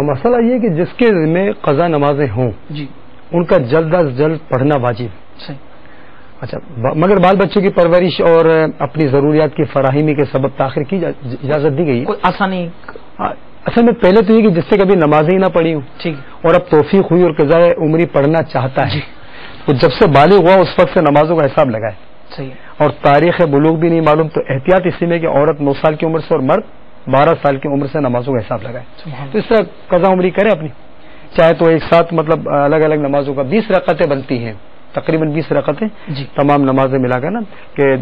مسئلہ یہ کہ جس کے ذمہ قضا نمازیں ہوں جی ان کا جلد از جلد پڑھنا واجب. صحیح. اچھا، مگر بال بچوں کی پرورش اور اپنی ضروریات کی فراہمی کے سبب تاخیر کی اجازت دی گئی ہے. کوئی آسانی اصل میں پہلے تو یہ کہ جس سے کبھی نمازیں ہی نہ پڑھی ہوں ٹھیک اور اب توفیق ہوئی اور قضائے عمری پڑھنا چاہتا ہے جی. تو جب سے بالغ ہوا اس وقت سے نمازوں کا حساب لگائے. صحیح. اور تاریخ بلوغ بھی نہیں معلوم تو احتیاط اسی میں کہ عورت 9 سال کی عمر سے اور مرد 12 سال کی عمر سے نمازوں کا حساب لگائے. تو اس طرح قضا عمری کرے اپنی، چاہے تو ایک ساتھ مطلب الگ الگ نمازوں کا 20 رکعتیں بنتی ہیں، تقریباً 20 رکعتیں جی. تمام نمازیں ملا کر نا کہ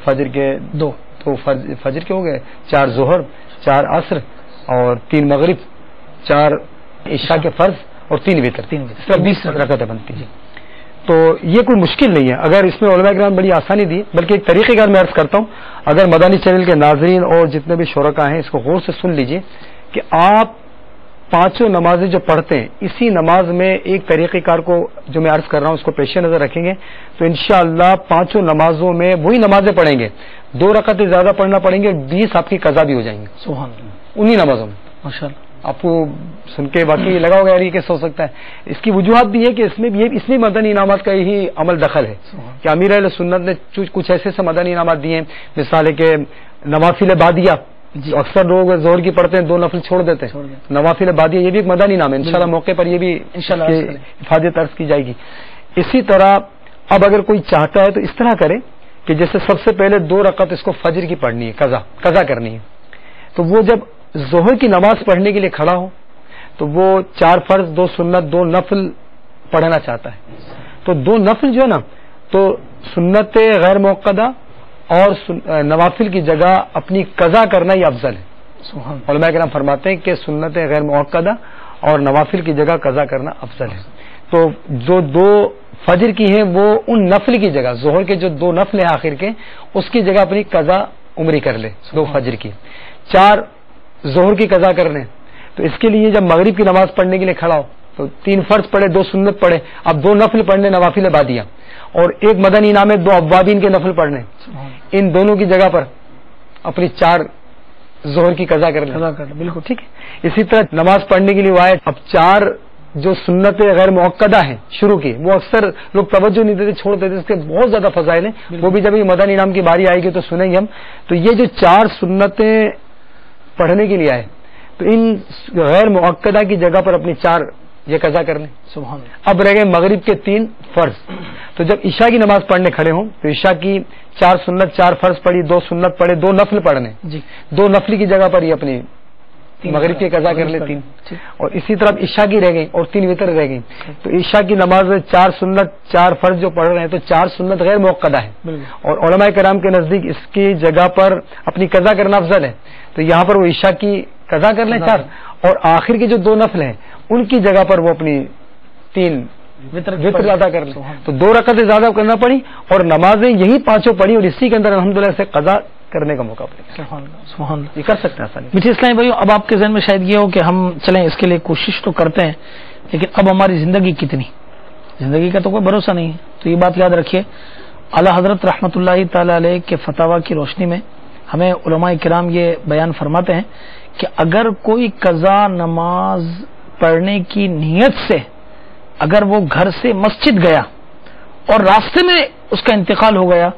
فجر کے 2 تو فجر کے ہو گئے، 4 ظہر، 4 عصر اور 3 مغرب، 4 عشاء کے فرض اور 3 وتر، 20 رکعتیں بنتی ہیں. تو یہ کوئی مشکل نہیں ہے. اگر اس میں علماء کرام بڑی آسانی دی، بلکہ ایک طریقہ کار میں عرض کرتا ہوں، اگر مدانی چینل کے ناظرین اور جتنے بھی شرکاء ہیں اس کو غور سے سن لیجئے کہ آپ 5 نمازیں جو پڑھتے ہیں اسی نماز میں ایک طریقہ کار کو جو میں عرض کر رہا ہوں اس کو پیش نظر رکھیں گے تو انشاءاللہ 5 نمازوں میں وہی نمازیں پڑھیں گے، 2 رکعتیں زیادہ پڑھنا پڑیں گے، 20 آپ کی قضا بھی ہو جائیں گے. سبحان اللہ. انہی نمازوں میں ماشاءاللہ. آپ کو سن کے واقعی لگا ہوگا یار یہ کیسے ہو سکتا ہے. اس کی وجوہات بھی ہے کہ اس میں مدنی انعامات کا یہی عمل دخل ہے کہ امیر اہل سنت نے کچھ ایسے مدنی انعامات دیے ہیں، مثال ہے کہ نوافل بادیہ جی. اکثر لوگ زہر کی پڑھتے ہیں 2 نفل چھوڑ دیتے ہیں، نوافل بادیہ یہ بھی ایک مدنی انعام ہے. انشاءاللہ موقع پر یہ بھی حفاظت عرض کی جائے گی. اسی طرح اب اگر کوئی چاہتا ہے تو اس طرح کرے کہ جیسے سب سے پہلے 2 رکعت اس کو فجر کی پڑھنی ہے، قضا کرنی ہے. تو وہ جب ظہر کی نماز پڑھنے کے لیے کھڑا ہو تو وہ 4 فرض 2 سنت 2 نفل پڑھنا چاہتا ہے. تو 2 نفل جو ہے نا تو سنت غیر موقدہ اور نوافل کی جگہ اپنی قضا کرنا ہی افضل ہے. علماء کرام فرماتے ہیں کہ سنت غیر موقدہ اور نوافل کی جگہ قضا کرنا افضل ہے. تو جو 2 فجر کی ہیں وہ ان نفل کی جگہ ظہر کے جو 2 نفل ہیں آخر کے اس کی جگہ اپنی قضا عمری کر لے 2 فجر کی. 4 ظہر کی قضا کر لیں. تو اس کے لیے جب مغرب کی نماز پڑھنے کے لیے کھڑا ہو تو 3 فرض پڑھے 2 سنت پڑھے، اب 2 نفل پڑھنے نوافل بادیہ اور ایک مدنی انعام ہے 2 اوابین کے نفل پڑھنے. ان دونوں کی جگہ پر اپنی 4 ظہر کی قضا کر لیں. بالکل ٹھیک ہے. اسی طرح نماز پڑھنے کے لیے وہ آئے، اب 4 جو سنت غیر موقدہ ہیں شروع کی وہ اکثر لوگ توجہ نہیں دیتے، چھوڑ دیتے، اس کے بہت زیادہ فضائل ہیں، وہ بھی جب یہ مدنی انعام کی باری آئے گی تو سنیں گے ہم. تو یہ جو 4 سنتیں پڑھنے کے لیے آئے تو ان غیر موقدہ کی جگہ پر اپنی 4 یہ قضا کر لیں. سبحان اللہ. اب رہ گئے مغرب کے 3 فرض. تو جب عشاء کی نماز پڑھنے کھڑے ہوں تو عشاء کی 4 سنت 4 فرض پڑھی، 2 سنت پڑھے، 2 نفل پڑھنے جی. 2 نفل کی جگہ پر یہ اپنی مغرب کی قضا کر لے 3. اور اسی طرح عشاء کی رہ گئی اور 3 وتر رہ گئی. تو عشاء کی نماز میں 4 سنت 4 فرض جو پڑھ رہے ہیں تو 4 سنت غیر موقدہ ہے اور علماء کرام کے نزدیک اس کی جگہ پر اپنی قضا کرنا افضل ہے. تو یہاں پر وہ عشاء کی قضا کر لیں 4 اور آخر کے جو 2 نفل ہیں ان کی جگہ پر وہ اپنی 3 وتر ادا کر لیں. تو 2 رکعتیں زیادہ کرنا پڑی اور نمازیں یہی 5 پڑھی اور اسی کے اندر الحمدللہ سے قضا کرنے کا موقع پڑے. سبحان اللہ. یہ کر سکتے ہیں آسانی. میٹھے اسلامی بھائیو، اب آپ کے ذہن میں شاید یہ ہو کہ ہم چلیں اس کے لیے کوشش تو کرتے ہیں لیکن اب ہماری زندگی کتنی، زندگی کا تو کوئی بھروسہ نہیں ہے. تو یہ بات یاد رکھیے، اعلیٰ حضرت رحمۃ اللہ تعالی علیہ کے فتاوی کی روشنی میں ہمیں علماء کرام یہ بیان فرماتے ہیں کہ اگر کوئی قضا نماز پڑھنے کی نیت سے اگر وہ گھر سے مسجد گیا اور راستے میں اس کا انتقال ہو گیا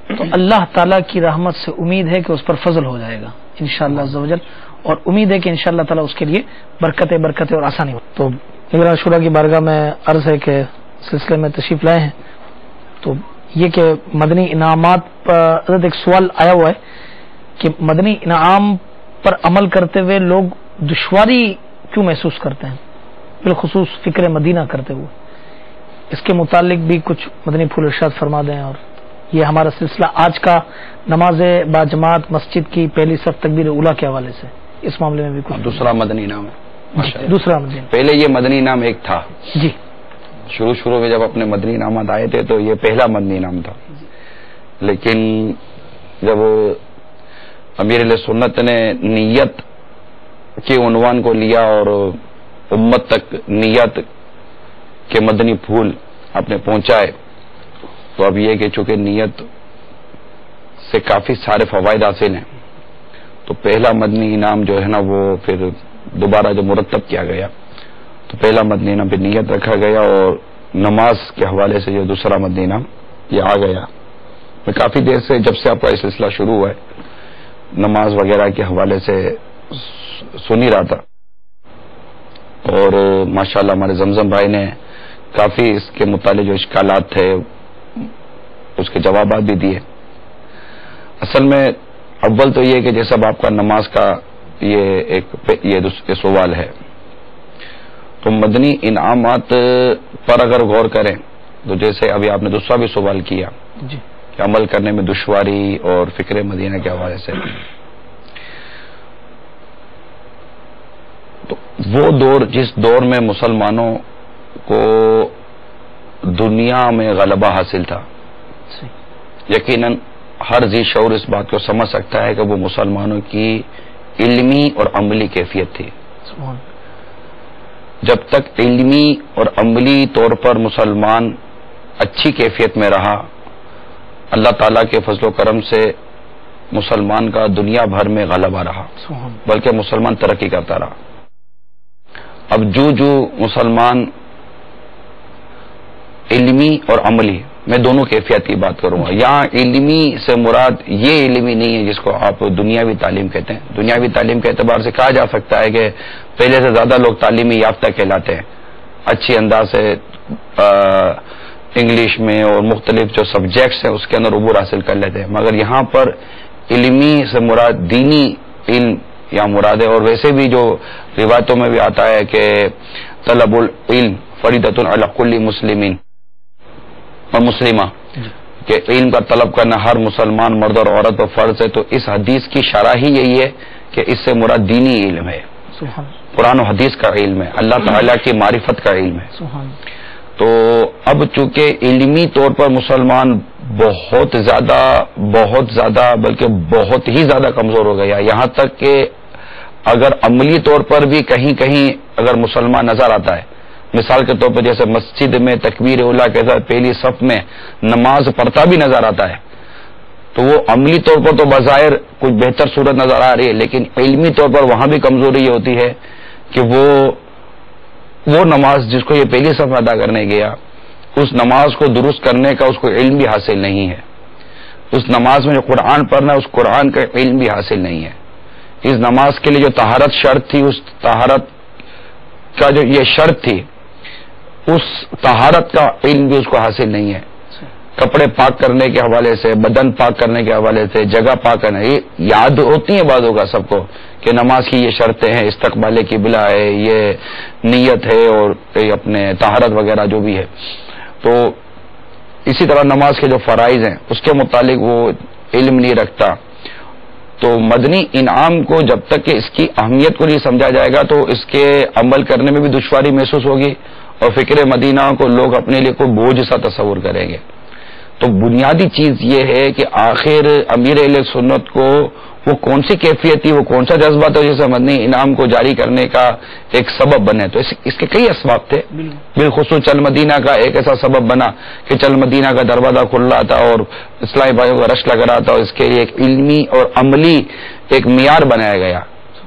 تو اللہ تعالیٰ کی رحمت سے امید ہے کہ اس پر فضل ہو جائے گا انشاءاللہ عز و جل. اور امید ہے کہ انشاءاللہ تعالی اس کے لیے برکتیں اور آسانی ہو. تو نگران شورا کی بارگاہ میں عرض ہے کہ سلسلے میں تشریف لائے ہیں، تو یہ کہ مدنی انعامات پر ایک سوال آیا ہوا ہے کہ مدنی انعام پر عمل کرتے ہوئے لوگ دشواری کیوں محسوس کرتے ہیں، بالخصوص فکر مدینہ کرتے ہوئے. اس کے متعلق بھی کچھ مدنی پھول ارشاد فرما دیں. اور یہ ہمارا سلسلہ آج کا نماز باجماعت مسجد کی پہلی صف تکبیر اولیٰ کے حوالے سے، اس معاملے میں بھی کچھ. دوسرا مدنی انعام ہے. دوسرا مدنی، پہلے یہ مدنی انعام ایک تھا جی، شروع میں جب اپنے مدنی انعامات آئے تھے تو یہ پہلا مدنی انعام تھا. لیکن جب امیر اہل سنت نے نیت کے عنوان کو لیا اور امت تک نیت کے مدنی پھول اپنے پہنچائے، تو اب یہ کہ چونکہ نیت سے کافی سارے فوائد حاصل ہیں، تو پہلا مدنی انعام جو ہے نا وہ پھر دوبارہ جو مرتب کیا گیا، تو پہلا مدنی انعام پہ نیت رکھا گیا، اور نماز کے حوالے سے جو دوسرا مدنی انعام یہ آ گیا. میں کافی دیر سے جب سے آپ کا یہ سلسلہ شروع ہوا ہے نماز وغیرہ کے حوالے سے سن ہی رہا تھا، اور ماشاءاللہ ہمارے زمزم بھائی نے کافی اس کے متعلق جو اشکالات تھے اس کے جوابات بھی دیے. اصل میں اول تو یہ کہ جیسا آپ کا نماز کا یہ سوال ہے، تو مدنی انعامات پر اگر غور کریں تو جیسے ابھی آپ نے دوسرا بھی سوال کیا جی، کہ عمل کرنے میں دشواری اور فکر مدینہ کے حوالے سے، تو وہ دور جس دور میں مسلمانوں کو دنیا میں غلبہ حاصل تھا، یقیناً ہر ذی شعور اس بات کو سمجھ سکتا ہے کہ وہ مسلمانوں کی علمی اور عملی کیفیت تھی. جب تک علمی اور عملی طور پر مسلمان اچھی کیفیت میں رہا، اللہ تعالیٰ کے فضل و کرم سے مسلمان کا دنیا بھر میں غلبہ رہا، بلکہ مسلمان ترقی کرتا رہا. اب جو مسلمان علمی اور عملی، میں دونوں کیفیت کی بات کروں گا. یہاں علمی سے مراد یہ علمی نہیں ہے جس کو آپ دنیاوی تعلیم کہتے ہیں. دنیاوی تعلیم کے اعتبار سے کہا جا سکتا ہے کہ پہلے سے زیادہ لوگ تعلیمی یافتہ کہلاتے ہیں، اچھی انداز سے انگلش میں اور مختلف جو سبجیکٹس ہیں اس کے اندر عبور حاصل کر لیتے ہیں. مگر یہاں پر علمی سے مراد دینی علم یا مراد ہے. اور ویسے بھی جو روایتوں میں بھی آتا ہے کہ طلب العلم فریضۃ علی کل مسلمین اور مسلمہ، کہ علم کا طلب کرنا ہر مسلمان مرد اور عورت پر فرض ہے. تو اس حدیث کی شرح ہی یہی ہے کہ اس سے مراد دینی علم ہے، قرآن و حدیث کا علم ہے، اللہ تعالیٰ کی معرفت کا علم ہے. تو اب چونکہ علمی طور پر مسلمان بہت زیادہ بلکہ بہت ہی زیادہ کمزور ہو گیا، یہاں تک کہ اگر عملی طور پر بھی کہیں اگر مسلمان نظر آتا ہے، مثال کے طور پر جیسے مسجد میں تکبیر اولیٰ کے ساتھ پہلی صف میں نماز پڑھتا بھی نظر آتا ہے، تو وہ عملی طور پر تو بظاہر کچھ بہتر صورت نظر آ رہی ہے، لیکن علمی طور پر وہاں بھی کمزوری یہ ہوتی ہے کہ وہ نماز جس کو یہ پہلی صف میں ادا کرنے گیا، اس نماز کو درست کرنے کا اس کو علم بھی حاصل نہیں ہے. اس نماز میں جو قرآن پڑھنا ہے اس قرآن کا علم بھی حاصل نہیں ہے. اس نماز کے لیے جو طہارت شرط تھی، اس طہارت کا جو یہ شرط تھی، اس طہارت کا علم بھی اس کو حاصل نہیں ہے. کپڑے پاک کرنے کے حوالے سے، بدن پاک کرنے کے حوالے سے، جگہ پاک کرنا، یہ یاد ہوتی ہیں بعضوں کا سب کو کہ نماز کی یہ شرطیں ہیں، استقبال قبلہ ہے، یہ نیت ہے، اور اپنے طہارت وغیرہ جو بھی ہے. تو اسی طرح نماز کے جو فرائض ہیں اس کے متعلق وہ علم نہیں رکھتا. تو مدنی انعام کو جب تک کہ اس کی اہمیت کو نہیں سمجھا جائے گا تو اس کے عمل کرنے میں بھی دشواری محسوس ہوگی، اور فکر مدینہ کو لوگ اپنے لیے کوئی بوجھ سا تصور کریں گے. تو بنیادی چیز یہ ہے کہ آخر امیر اہل سنت کو وہ کون سی کیفیت تھی، وہ کون سا جذبہ تھا جسے مدنی انعام کو جاری کرنے کا ایک سبب بنے. تو اس کے کئی اسباب تھے، بالخصوص چل مدینہ کا ایک ایسا سبب بنا کہ چل مدینہ کا دروازہ کھل رہا تھا اور اسلامی بھائیوں کا رش لگ رہا تھا، اور اس کے لیے ایک علمی اور عملی ایک معیار بنایا گیا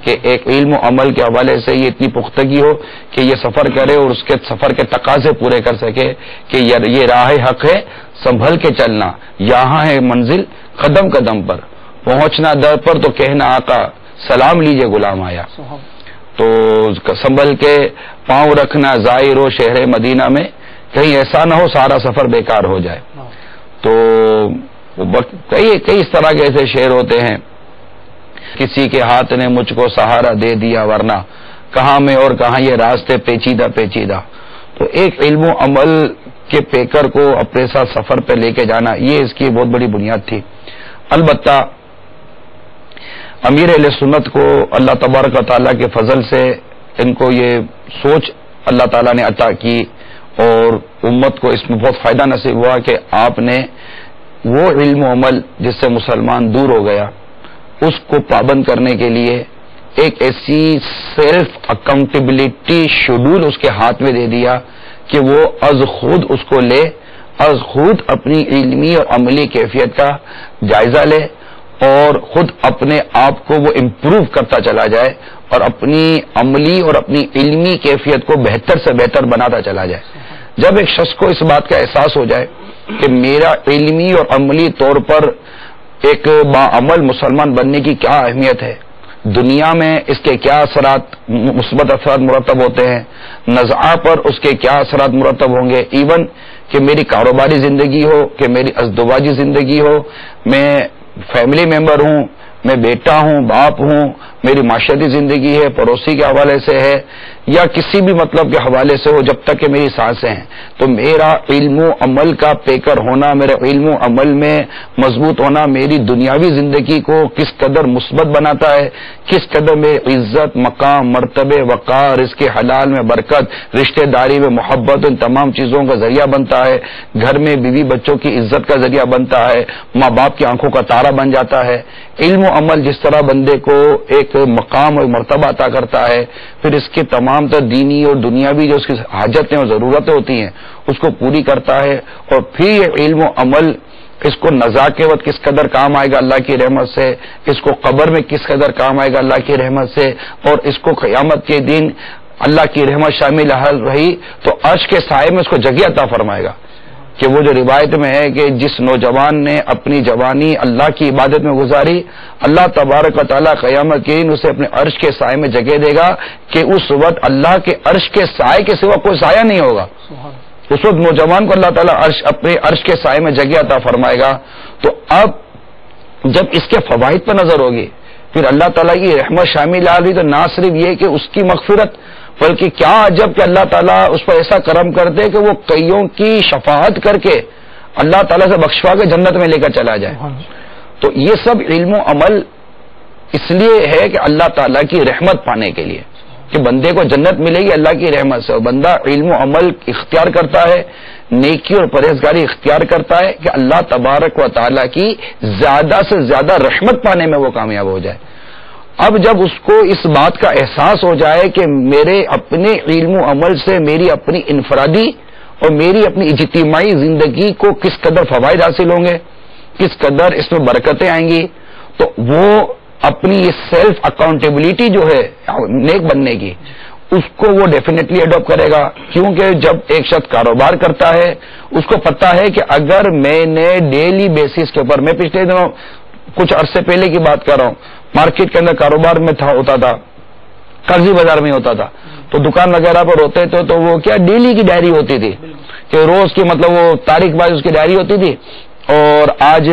کہ ایک علم و عمل کے حوالے سے یہ اتنی پختگی ہو کہ یہ سفر کرے اور اس کے سفر کے تقاضے پورے کر سکے کہ یہ راہ حق ہے، سنبھل کے چلنا، یہاں ہے منزل قدم قدم پر، پہنچنا در پر تو کہنا آقا سلام لیجئے غلام آیا. تو سنبھل کے پاؤں رکھنا ظاہر ہو شہر مدینہ میں، کہیں ایسا نہ ہو سارا سفر بیکار ہو جائے. تو کئی اس طرح کے ایسے شعر ہوتے ہیں. کسی کے ہاتھ نے مجھ کو سہارا دے دیا ورنہ کہاں میں اور کہاں یہ راستے پیچیدہ پیچیدہ. تو ایک علم و عمل کے پیکر کو اپنے ساتھ سفر پہ لے کے جانا، یہ اس کی بہت بڑی بنیاد تھی. البتہ امیر اہل سنت کو اللہ تبارک و تعالیٰ کے فضل سے ان کو یہ سوچ اللہ تعالیٰ نے عطا کی اور امت کو اس میں بہت فائدہ نصیب ہوا کہ آپ نے وہ علم و عمل جس سے مسلمان دور ہو گیا اس کو پابند کرنے کے لیے ایک ایسی سیلف اکاؤنٹیبلٹی شیڈول اس کے ہاتھ میں دے دیا کہ وہ از خود اس کو لے، از خود اپنی علمی اور عملی کیفیت کا جائزہ لے اور خود اپنے آپ کو وہ امپروو کرتا چلا جائے اور اپنی عملی اور اپنی علمی کیفیت کو بہتر سے بہتر بناتا چلا جائے. جب ایک شخص کو اس بات کا احساس ہو جائے کہ میرا علمی اور عملی طور پر ایک باعمل مسلمان بننے کی کیا اہمیت ہے، دنیا میں اس کے کیا اثرات مثبت اثرات مرتب ہوتے ہیں، نزعہ پر اس کے کیا اثرات مرتب ہوں گے، ایون کہ میری کاروباری زندگی ہو کہ میری ازدواجی زندگی ہو، میں فیملی ممبر ہوں، میں بیٹا ہوں، باپ ہوں، میری معاشرتی زندگی ہے، پڑوسی کے حوالے سے ہے یا کسی بھی مطلب کے حوالے سے ہو، جب تک کہ میری سانسیں ہیں تو میرا علم و عمل کا پیکر ہونا، میرے علم و عمل میں مضبوط ہونا میری دنیاوی زندگی کو کس قدر مثبت بناتا ہے، کس قدر میری عزت، مقام، مرتبے، وقار، اس کے حلال میں برکت، رشتہ داری میں محبت، ان تمام چیزوں کا ذریعہ بنتا ہے، گھر میں بیوی بچوں کی عزت کا ذریعہ بنتا ہے، ماں باپ کی آنکھوں کا تارا بن جاتا ہے. علم و عمل جس طرح بندے کو ایک مقام اور مرتبہ عطا کرتا ہے، پھر اس کے تمام تر دینی اور دنیاوی جو اس کی حاجتیں اور ضرورتیں ہوتی ہیں اس کو پوری کرتا ہے. اور پھر یہ علم و عمل اس کو نزا کے وقت کس قدر کام آئے گا اللہ کی رحمت سے، اس کو قبر میں کس قدر کام آئے گا اللہ کی رحمت سے، اور اس کو قیامت کے دن اللہ کی رحمت شامل رہی تو عرش کے سائے میں اس کو جگہ عطا فرمائے گا. کہ وہ جو روایت میں ہے کہ جس نوجوان نے اپنی جوانی اللہ کی عبادت میں گزاری، اللہ تبارک و تعالیٰ قیامت کے دن اسے اپنے عرش کے سائے میں جگہ دے گا کہ اس وقت اللہ کے عرش کے سائے کے سوا کوئی سایہ نہیں ہوگا. اس وقت نوجوان کو اللہ تعالیٰ اپنے عرش کے سائے میں جگہ عطا فرمائے گا. تو اب جب اس کے فوائد پر نظر ہوگی پھر اللہ تعالیٰ کی رحمت شامل آ رہی تو نہ صرف یہ کہ اس کی مغفرت، بلکہ کیا عجب کہ اللہ تعالیٰ اس پر ایسا کرم کرتے کہ وہ کئیوں کی شفاعت کر کے اللہ تعالیٰ سے بخشوا کے جنت میں لے کر چلا جائے. تو یہ سب علم و عمل اس لیے ہے کہ اللہ تعالیٰ کی رحمت پانے کے لیے کہ بندے کو جنت ملے گی اللہ کی رحمت سے، اور بندہ علم و عمل اختیار کرتا ہے، نیکی اور پرہیزگاری اختیار کرتا ہے کہ اللہ تبارک و تعالیٰ کی زیادہ سے زیادہ رحمت پانے میں وہ کامیاب ہو جائے. اب جب اس کو اس بات کا احساس ہو جائے کہ میرے اپنے علم و عمل سے میری اپنی انفرادی اور میری اپنی اجتماعی زندگی کو کس قدر فوائد حاصل ہوں گے، کس قدر اس میں برکتیں آئیں گی، تو وہ اپنی یہ سیلف اکاؤنٹیبلٹی جو ہے نیک بننے کی اس کو وہ ڈیفینیٹلی اڈاپٹ کرے گا. کیونکہ جب ایک شخص کاروبار کرتا ہے اس کو پتا ہے کہ اگر میں نے ڈیلی بیسس کے اوپر، میں پچھلے دنوں کچھ عرصے پہلے کی بات کر رہا ہوں، مارکیٹ کے اندر کاروبار میں ہوتا تھا، قرضی بازار میں ہوتا تھا، تو دکان وغیرہ پر ہوتے تھے تو وہ کیا ڈیلی کی ڈائری ہوتی تھی کہ روز کی مطلب وہ تاریخ باز اس کی ڈائری ہوتی تھی، اور آج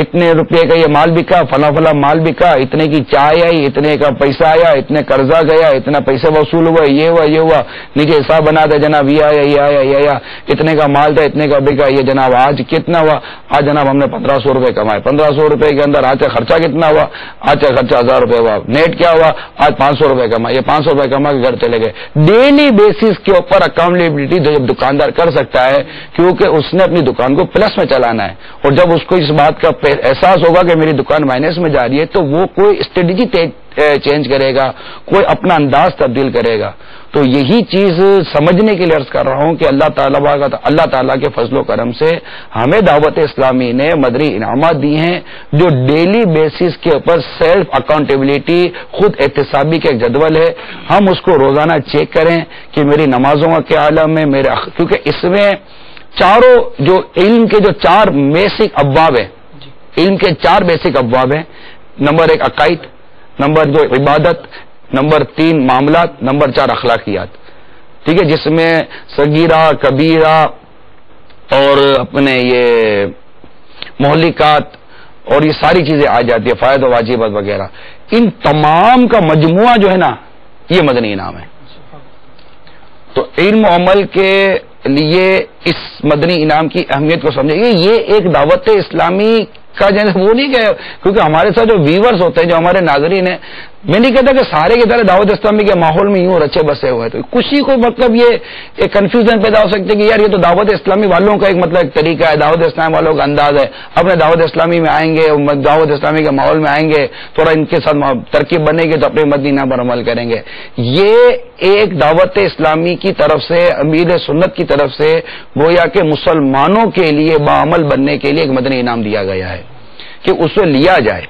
اتنے روپے کا یہ مال بکا، فلاں فلاں مال بکا، اتنے کی چائے آئی، اتنے کا پیسہ آیا، اتنے قرضہ گیا، اتنا پیسہ وصول ہوا، یہ ہوا یہ ہوا، نیچے حساب بنا دے جناب یہ آیا یہ آیا یہ آیا، اتنے کا مال تھا اتنے کا بکا، یہ جناب آج کتنا ہوا، آج جناب ہم نے 1500 روپے کمائے، 1500 روپے کے اندر آج کا خرچہ کتنا ہوا، آج کا خرچہ 1000 روپے ہوا، نیٹ کیا ہوا، آج 500 روپے کمائے، یہ 500 روپے کما کے گھر چلے گئے. ڈیلی بیسس کے اوپر اکاؤنٹیبلٹی جب دکاندار کر سکتا ہے کیونکہ اس نے اپنی دکان کو پلس میں چلانا ہے، اور جب اس کو اس بات کا احساس ہوگا کہ میری دکان مائنس میں جا رہی ہے تو وہ کوئی اسٹریٹجی چینج کرے گا، کوئی اپنا انداز تبدیل کرے گا. تو یہی چیز سمجھنے کے لیے عرض کر رہا ہوں کہ اللہ تعالیٰ کے فضل و کرم سے ہمیں دعوت اسلامی نے مدنی انعامات دی ہیں جو ڈیلی بیسس کے اوپر سیلف اکاؤنٹیبلٹی، خود احتسابی کا ایک جدول ہے. ہم اس کو روزانہ چیک کریں کہ میری نمازوں کا کیا عالم ہے، کیونکہ اس میں چاروں جو علم کے جو 4 بیسک ابواب ہیں، علم کے 4 بیسک ابواب ہیں. نمبر 1 عقائد، نمبر 2 عبادت، نمبر 3 معاملات، نمبر 4 اخلاقیات. ٹھیک ہے، جس میں صغیرہ، کبیرہ اور اپنے یہ مہلکات اور یہ ساری چیزیں آ جاتی ہے، فائد و واجبات وغیرہ. ان تمام کا مجموعہ جو ہے نا یہ مدنی انعام ہے. تو علم و عمل کے لیے اس مدنی انعام کی اہمیت کو سمجھیں گے. یہ ایک دعوت اسلامی کا جیسے وہ نہیں کہ کیونکہ ہمارے ساتھ جو ویورز ہوتے ہیں، جو ہمارے ناظرین ہیں، میں نہیں کہتا کہ سارے کی طرح دعوت اسلامی کے ماحول میں یوں رچے بسے ہوئے، تو کچھ ہی کوئی مطلب یہ ایک کنفیوژن پیدا ہو سکتی ہے کہ یار یہ تو دعوت اسلامی والوں کا ایک مطلب ایک طریقہ ہے، دعوت اسلامی والوں کا انداز ہے، اپنے دعوت اسلامی میں آئیں گے، دعوت اسلامی کے ماحول میں آئیں گے، تھوڑا ان کے ساتھ ترکیب بنے گی تو اپنے مدنی انعام پر عمل کریں گے. یہ ایک دعوت اسلامی کی طرف سے، امیر سنت کی طرف سے گویا کہ مسلمانوں کے لیے باعمل بننے کے لیے ایک مدنی انعام دیا گیا ہے کہ اسے لیا جائے.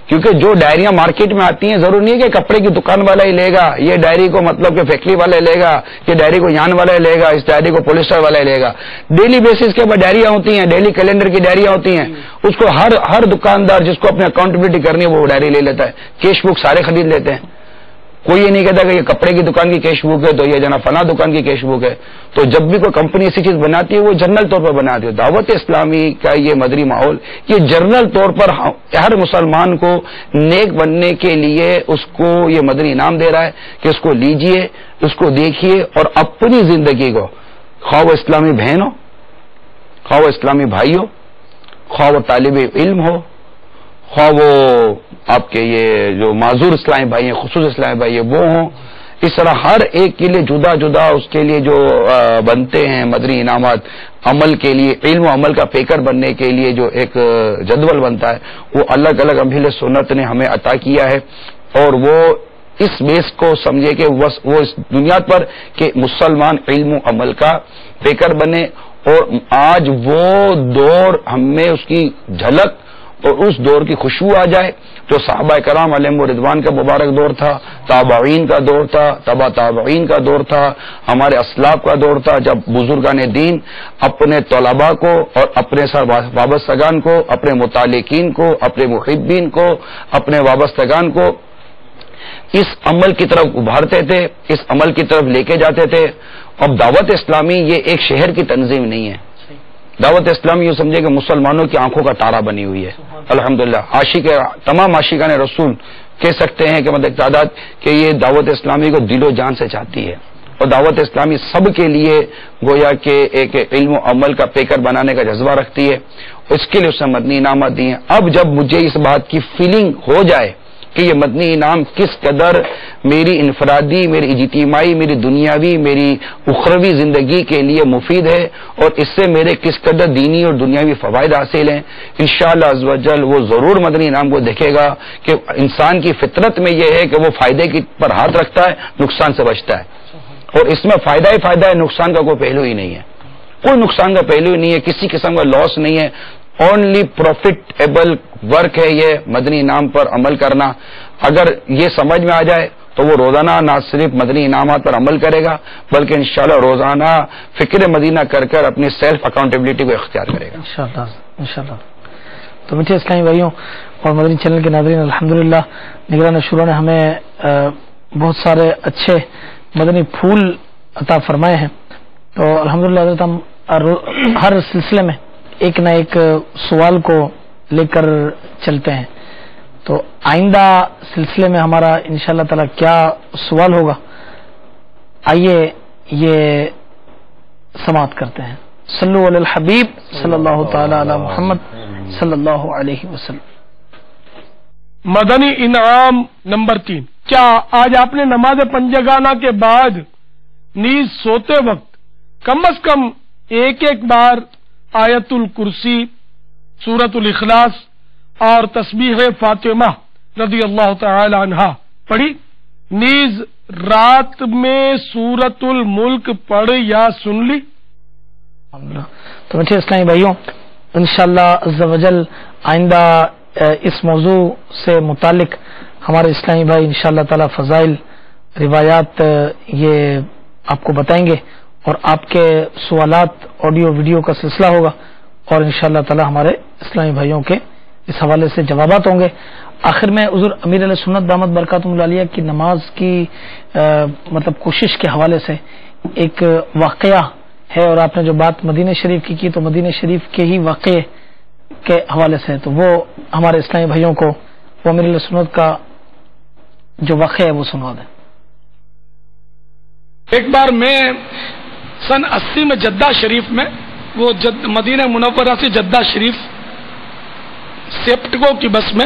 کیونکہ جو ڈائریاں مارکیٹ میں آتی ہیں ضروری نہیں ہے کہ کپڑے کی دکان والا ہی لے گا، یہ ڈائری کو مطلب کہ فیکٹری والا لے گا، یہ ڈائری کو یان والا لے گا، اس ڈائری کو پولیسٹر والا لے گا. ڈیلی بیسس کے اوپر ڈائریاں ہوتی ہیں، ڈیلی کیلنڈر کی ڈائریاں ہوتی ہیں، اس کو ہر دکاندار جس کو اپنی اکاؤنٹبلٹی کرنی ہے وہ ڈائری لے لیتا ہے. کیش بک سارے خرید لیتے ہیں. کوئی یہ نہیں کہتا کہ یہ کپڑے کی دکان کی کیش بک ہے تو یہ جناب فلاں دکان کی کیش بک ہے. تو جب بھی کوئی کمپنی ایسی چیز بناتی ہے وہ جنرل طور پر بناتی ہے. دعوت اسلامی کا یہ مدنی ماحول یہ جنرل طور پر ہر مسلمان کو نیک بننے کے لیے اس کو یہ مدنی انعام دے رہا ہے کہ اس کو لیجئے، اس کو دیکھیے اور اپنی زندگی کو، خواہ وہ اسلامی بہن ہو، خواہ وہ اسلامی بھائی ہو، خواہ وہ طالب علم ہو، خواہ وہ آپ کے یہ جو معذور اسلامی بھائی ہیں، خصوص اسلامی بھائی ہیں وہ ہوں. اس طرح ہر ایک کے لیے جدا جدا اس کے لیے جو بنتے ہیں مدنی انعامات، عمل کے لیے، علم و عمل کا پیکر بننے کے لیے جو ایک جدول بنتا ہے وہ الگ الگ اہل سنت نے ہمیں عطا کیا ہے. اور وہ اس بیس کو سمجھے کہ وہ اس دنیا پر کہ مسلمان علم و عمل کا پیکر بنے. اور آج وہ دور ہمیں اس کی جھلک اور اس دور کی خوشبو آ جائے جو صحابہ کرام علیہم رضوان کا مبارک دور تھا، تابعین کا دور تھا، تبع تابعین کا دور تھا، ہمارے اسلاف کا دور تھا، جب بزرگان دین اپنے طلباء کو اور اپنے ساتھ وابستگان کو، اپنے متعلقین کو، اپنے محبین کو، اپنے وابستگان کو اس عمل کی طرف ابھارتے تھے، اس عمل کی طرف لے کے جاتے تھے. اب دعوت اسلامی یہ ایک شہر کی تنظیم نہیں ہے. دعوت اسلامی یہ سمجھے کہ مسلمانوں کی آنکھوں کا تارا بنی ہوئی ہے. الحمدللہ تمام عاشقان رسول کہہ سکتے ہیں کہ مطلب تعداد کہ یہ دعوت اسلامی کو دل و جان سے چاہتی ہے. اور دعوت اسلامی سب کے لیے گویا کہ ایک علم و عمل کا پیکر بنانے کا جذبہ رکھتی ہے. اس کے لیے اس نے مدنی انعامات دیے ہیں. اب جب مجھے اس بات کی فیلنگ ہو جائے کہ یہ مدنی انعام کس قدر میری انفرادی، میری اجتماعی، میری دنیاوی، میری اخروی زندگی کے لیے مفید ہے اور اس سے میرے کس قدر دینی اور دنیاوی فوائد حاصل ہیں، انشاءاللہ عز و جل وہ ضرور مدنی انعام کو دیکھے گا کہ انسان کی فطرت میں یہ ہے کہ وہ فائدے کی پر ہاتھ رکھتا ہے، نقصان سے بچتا ہے. اور اس میں فائدہ ہی فائدہ ہے، نقصان کا کوئی پہلو ہی نہیں ہے. کوئی نقصان کا پہلو ہی نہیں ہے، کسی قسم کا لاس نہیں ہے. اونلی پروفیٹیبل ورک ہے یہ مدنی انعام پر عمل کرنا. اگر یہ سمجھ میں آ جائے تو وہ روزانہ نہ صرف مدنی انعامات پر عمل کرے گا بلکہ انشاءاللہ روزانہ فکر مدینہ کر کر اپنی سیلف اکاؤنٹیبلٹی کو اختیار کرے گا انشاءاللہ. تو میٹھے اسلامی بھائیوں اور مدنی چینل کے ناظرین، الحمدللہ نگران شورا نے ہمیں بہت سارے اچھے مدنی پھول عطا فرمائے ہیں. تو الحمدللہ حضرت ہم ہر سلسلے میں ایک نہ ایک سوال کو لے کر چلتے ہیں. تو آئندہ سلسلے میں ہمارا انشاءاللہ تعالی کیا سوال ہوگا، آئیے یہ سماعت کرتے ہیں. صلو علی الحبیب صلی اللہ تعالی علی محمد صلی اللہ علیہ وسلم. مدنی انعام نمبر 3. کیا آج آپ نے نماز پنجگانہ کے بعد نیز سوتے وقت کم از کم ایک بار آیت الکرسی، سورۃ الاخلاص اور تسبیح فاطمہ رضی اللہ تعالی عنہا پڑھی؟ نیز رات میں سورۃ الملک پڑھ یا سن لی؟ تو میٹھے اسلامی بھائیوں، انشاءاللہ عز و جل آئندہ اس موضوع سے متعلق ہمارے اسلامی بھائی انشاءاللہ تعالی فضائل، روایات یہ آپ کو بتائیں گے اور آپ کے سوالات آڈیو ویڈیو کا سلسلہ ہوگا اور انشاءاللہ تعالی ہمارے اسلامی بھائیوں کے اس حوالے سے جوابات ہوں گے. آخر میں حضور امیر علیہ سنت دامت برکاتہم العالیہ کی نماز کی مطلب کوشش کے حوالے سے ایک واقعہ ہے، اور آپ نے جو بات مدینہ شریف کی تو مدینہ شریف کے ہی واقعے کے حوالے سے، تو وہ ہمارے اسلامی بھائیوں کو وہ امیر علیہ سنت کا جو واقعہ ہے وہ سنوا دیں۔ ایک بار میں سن 80 میں جدہ شریف میں وہ مدینہ منورہ سے جدہ شریف سیپٹکو کی بس میں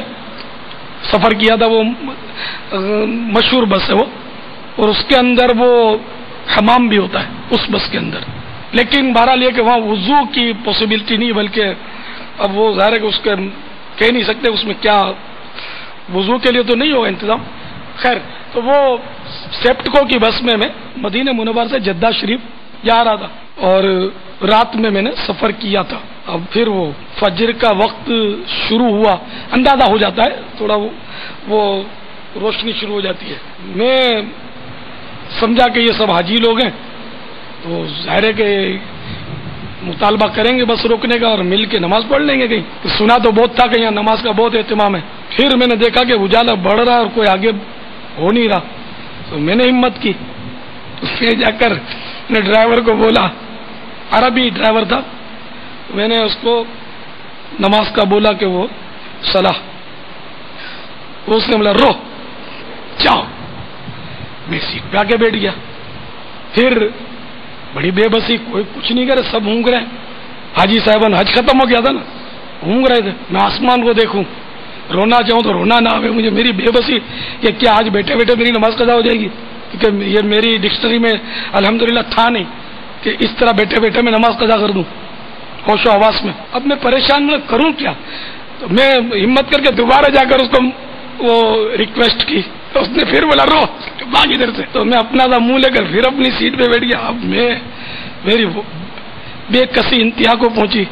سفر کیا تھا، وہ مشہور بس ہے وہ، اور اس کے اندر وہ حمام بھی ہوتا ہے اس بس کے اندر، لیکن بہرحال یہ کہ وہاں وضو کی پاسبلٹی نہیں، بلکہ اب وہ ظاہر ہے کہ اس کے کہہ نہیں سکتے اس میں کیا وضو کے لیے تو نہیں ہوگا انتظام، خیر تو وہ سیپٹکو کی بس میں مدینہ منورہ سے جدہ شریف جا رہا تھا، اور رات میں نے سفر کیا تھا۔ اب پھر وہ فجر کا وقت شروع ہوا، اندازہ ہو جاتا ہے تھوڑا، وہ روشنی شروع ہو جاتی ہے۔ میں سمجھا کہ یہ سب حاجی لوگ ہیں، تو ظاہر ہے کہ مطالبہ کریں گے بس روکنے کا اور مل کے نماز پڑھ لیں گے کہیں۔ سنا تو بہت تھا کہ یہاں نماز کا بہت اہتمام ہے، پھر میں نے دیکھا کہ اجالا بڑھ رہا ہے اور کوئی آگے ہو نہیں رہا، تو میں نے ہمت کی، میں جا کر نے ڈرائیور کو بولا، عربی ڈرائیور تھا، میں نے اس کو نماز کا بولا کہ وہ صلاح، اس نے بولا رو جاؤ، میں سیٹ پہ آ کے بیٹھ گیا۔ پھر بڑی بے بسی، کوئی کچھ نہیں کرے، سب اونگ رہے، حاجی صاحبان حج ختم ہو گیا تھا نا، اونگ رہے تھے، میں آسمان کو دیکھوں، رونا چاہوں تو رونا نہ آئے مجھے، میری بے بسی کہ کیا آج بیٹھے بیٹھے میری نماز قضا ہو جائے گی، کیونکہ یہ میری ڈکشنری میں الحمدللہ تھا نہیں کہ اس طرح بیٹھے بیٹھے میں نماز قضا کر دوں ہوش و حواس میں۔ اب میں پریشان میں کروں کیا، تو میں ہمت کر کے دوبارہ جا کر اس کو وہ ریکویسٹ کی، تو اس نے پھر بولا رو بھاگ ادھر سے، تو میں اپنا سا منہ لے کر پھر اپنی سیٹ پہ بیٹھ گیا۔ اب میری بے کسی انتہا کو پہنچی،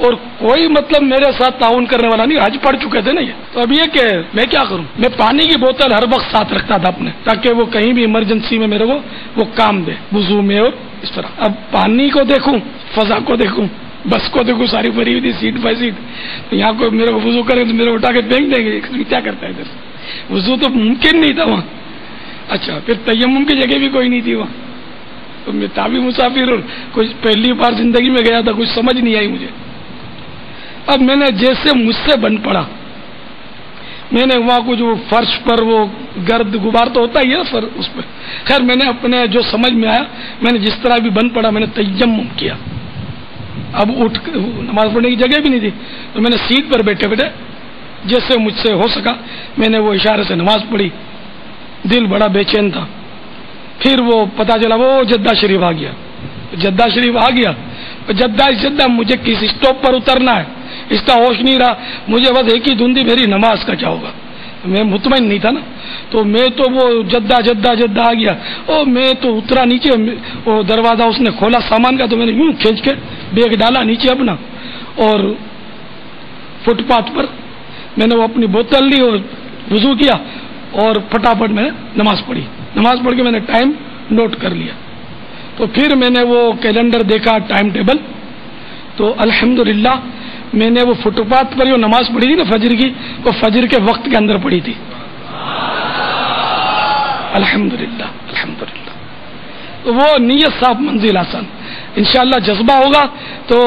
اور کوئی مطلب میرے ساتھ تعاون کرنے والا نہیں، حج پڑھ چکے تھے نا یہ، تو اب یہ کہ میں کیا کروں، میں پانی کی بوتل ہر وقت ساتھ رکھتا تھا اپنے، تاکہ وہ کہیں بھی ایمرجنسی میں میرے کو وہ کام دے وضو میں اور اس طرح۔ اب پانی کو دیکھوں، فضا کو دیکھوں، بس کو دیکھوں، ساری بھری ہوئی تھی سیٹ بائی سیٹ، یہاں کو میرے کو وضو کرے تو میرے کو اٹھا کے پھینک دیں گے، کیا کرتا ہے ادھر، وضو تو ممکن نہیں تھا وہاں۔ اچھا پھر تیمم کی جگہ بھی کوئی نہیں تھی وہاں، تو میں تابی مسافر ہوں، کچھ پہلی بار زندگی میں گیا تھا، کچھ سمجھ نہیں آئی مجھے۔ اب میں نے جیسے مجھ سے بن پڑا، میں نے وہاں کو جو فرش پر وہ گرد غبار تو ہوتا ہی ہے سر اس پہ، خیر میں نے اپنے جو سمجھ میں آیا، میں نے جس طرح بھی بن پڑا میں نے تیمم کیا۔ اب اٹھ نماز پڑھنے کی جگہ بھی نہیں تھی، تو میں نے سیٹ پر بیٹھے بیٹھے جیسے مجھ سے ہو سکا میں نے وہ اشارے سے نماز پڑھی، دل بڑا بے چین تھا۔ پھر وہ پتہ چلا وہ جدہ شریف آ گیا، جدہ شریف آ گیا، جدہ مجھے کس اسٹاپ پر اترنا ہے اس کا ہوش نہیں رہا، مجھے بس ایک ہی دھندی میری نماز کا کیا ہوگا، میں مطمئن نہیں تھا نا، تو میں تو وہ جدہ آ گیا، اور میں تو اترا نیچے، وہ دروازہ اس نے کھولا سامان کا، تو میں نے یوں کھینچ کے بیگ ڈالا نیچے اپنا، اور فٹ پاتھ پر میں نے وہ اپنی بوتل لی اور وضو کیا، اور پھٹافٹ میں نماز پڑھی، نماز پڑھ کے میں نے ٹائم نوٹ کر لیا، تو پھر میں نے وہ کیلنڈر دیکھا ٹائم ٹیبل، تو الحمدللہ میں نے وہ فٹ پاتھ پر جو نماز پڑھی تھی نا فجر کی، وہ فجر کے وقت کے اندر پڑھی تھی، الحمدللہ الحمدللہ۔ تو وہ نیت صاف منزل آسان، انشاءاللہ جذبہ ہوگا تو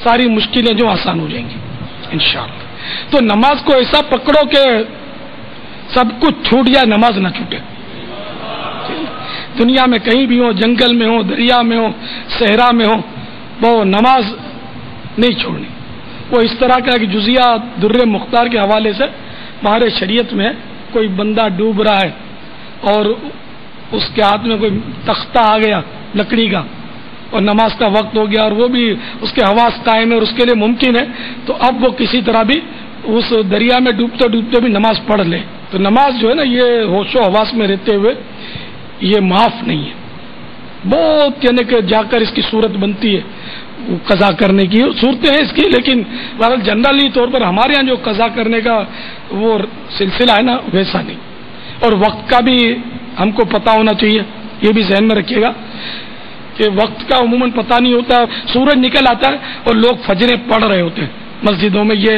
ساری مشکلیں جو آسان ہو جائیں گی انشاءاللہ۔ تو نماز کو ایسا پکڑو کہ سب کچھ چھوٹ جائے، نماز نہ چھوٹے، دنیا میں کہیں بھی ہو، جنگل میں ہو، دریا میں ہو، صحرا میں ہو، وہ نماز نہیں چھوڑنی۔ وہ اس طرح کا کہ جزیہ در مختار کے حوالے سے ہمارے شریعت میں کوئی بندہ ڈوب رہا ہے اور اس کے ہاتھ میں کوئی تختہ آ گیا لکڑی کا اور نماز کا وقت ہو گیا اور وہ بھی اس کے حواس قائم ہے اور اس کے لیے ممکن ہے، تو اب وہ کسی طرح بھی اس دریا میں ڈوبتے ڈوبتے بھی نماز پڑھ لے، تو نماز جو ہے نا یہ ہوش و حواس میں رہتے ہوئے یہ معاف نہیں ہے، بہت یعنی کہ جا کر اس کی صورت بنتی ہے قضا کرنے کی، صورتیں ہیں اس کی، لیکن بہرحال جنرلی طور پر ہمارے یہاں جو قضا کرنے کا وہ سلسلہ ہے نا ویسا نہیں، اور وقت کا بھی ہم کو پتہ ہونا چاہیے، یہ بھی ذہن میں رکھیے گا کہ وقت کا عموماً پتہ نہیں ہوتا، سورج نکل آتا ہے اور لوگ فجریں پڑھ رہے ہوتے ہیں مسجدوں میں، یہ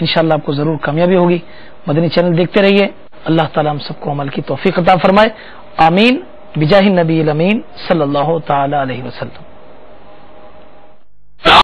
انشاءاللہ آپ کو ضرور کامیابی ہوگی. مدنی چینل دیکھتے رہیے. اللہ تعالیٰ ہم سب کو عمل کی توفیق عطا فرمائے. آمین بجاہ النبی الامین صلی اللہ تعالی علیہ وسلم.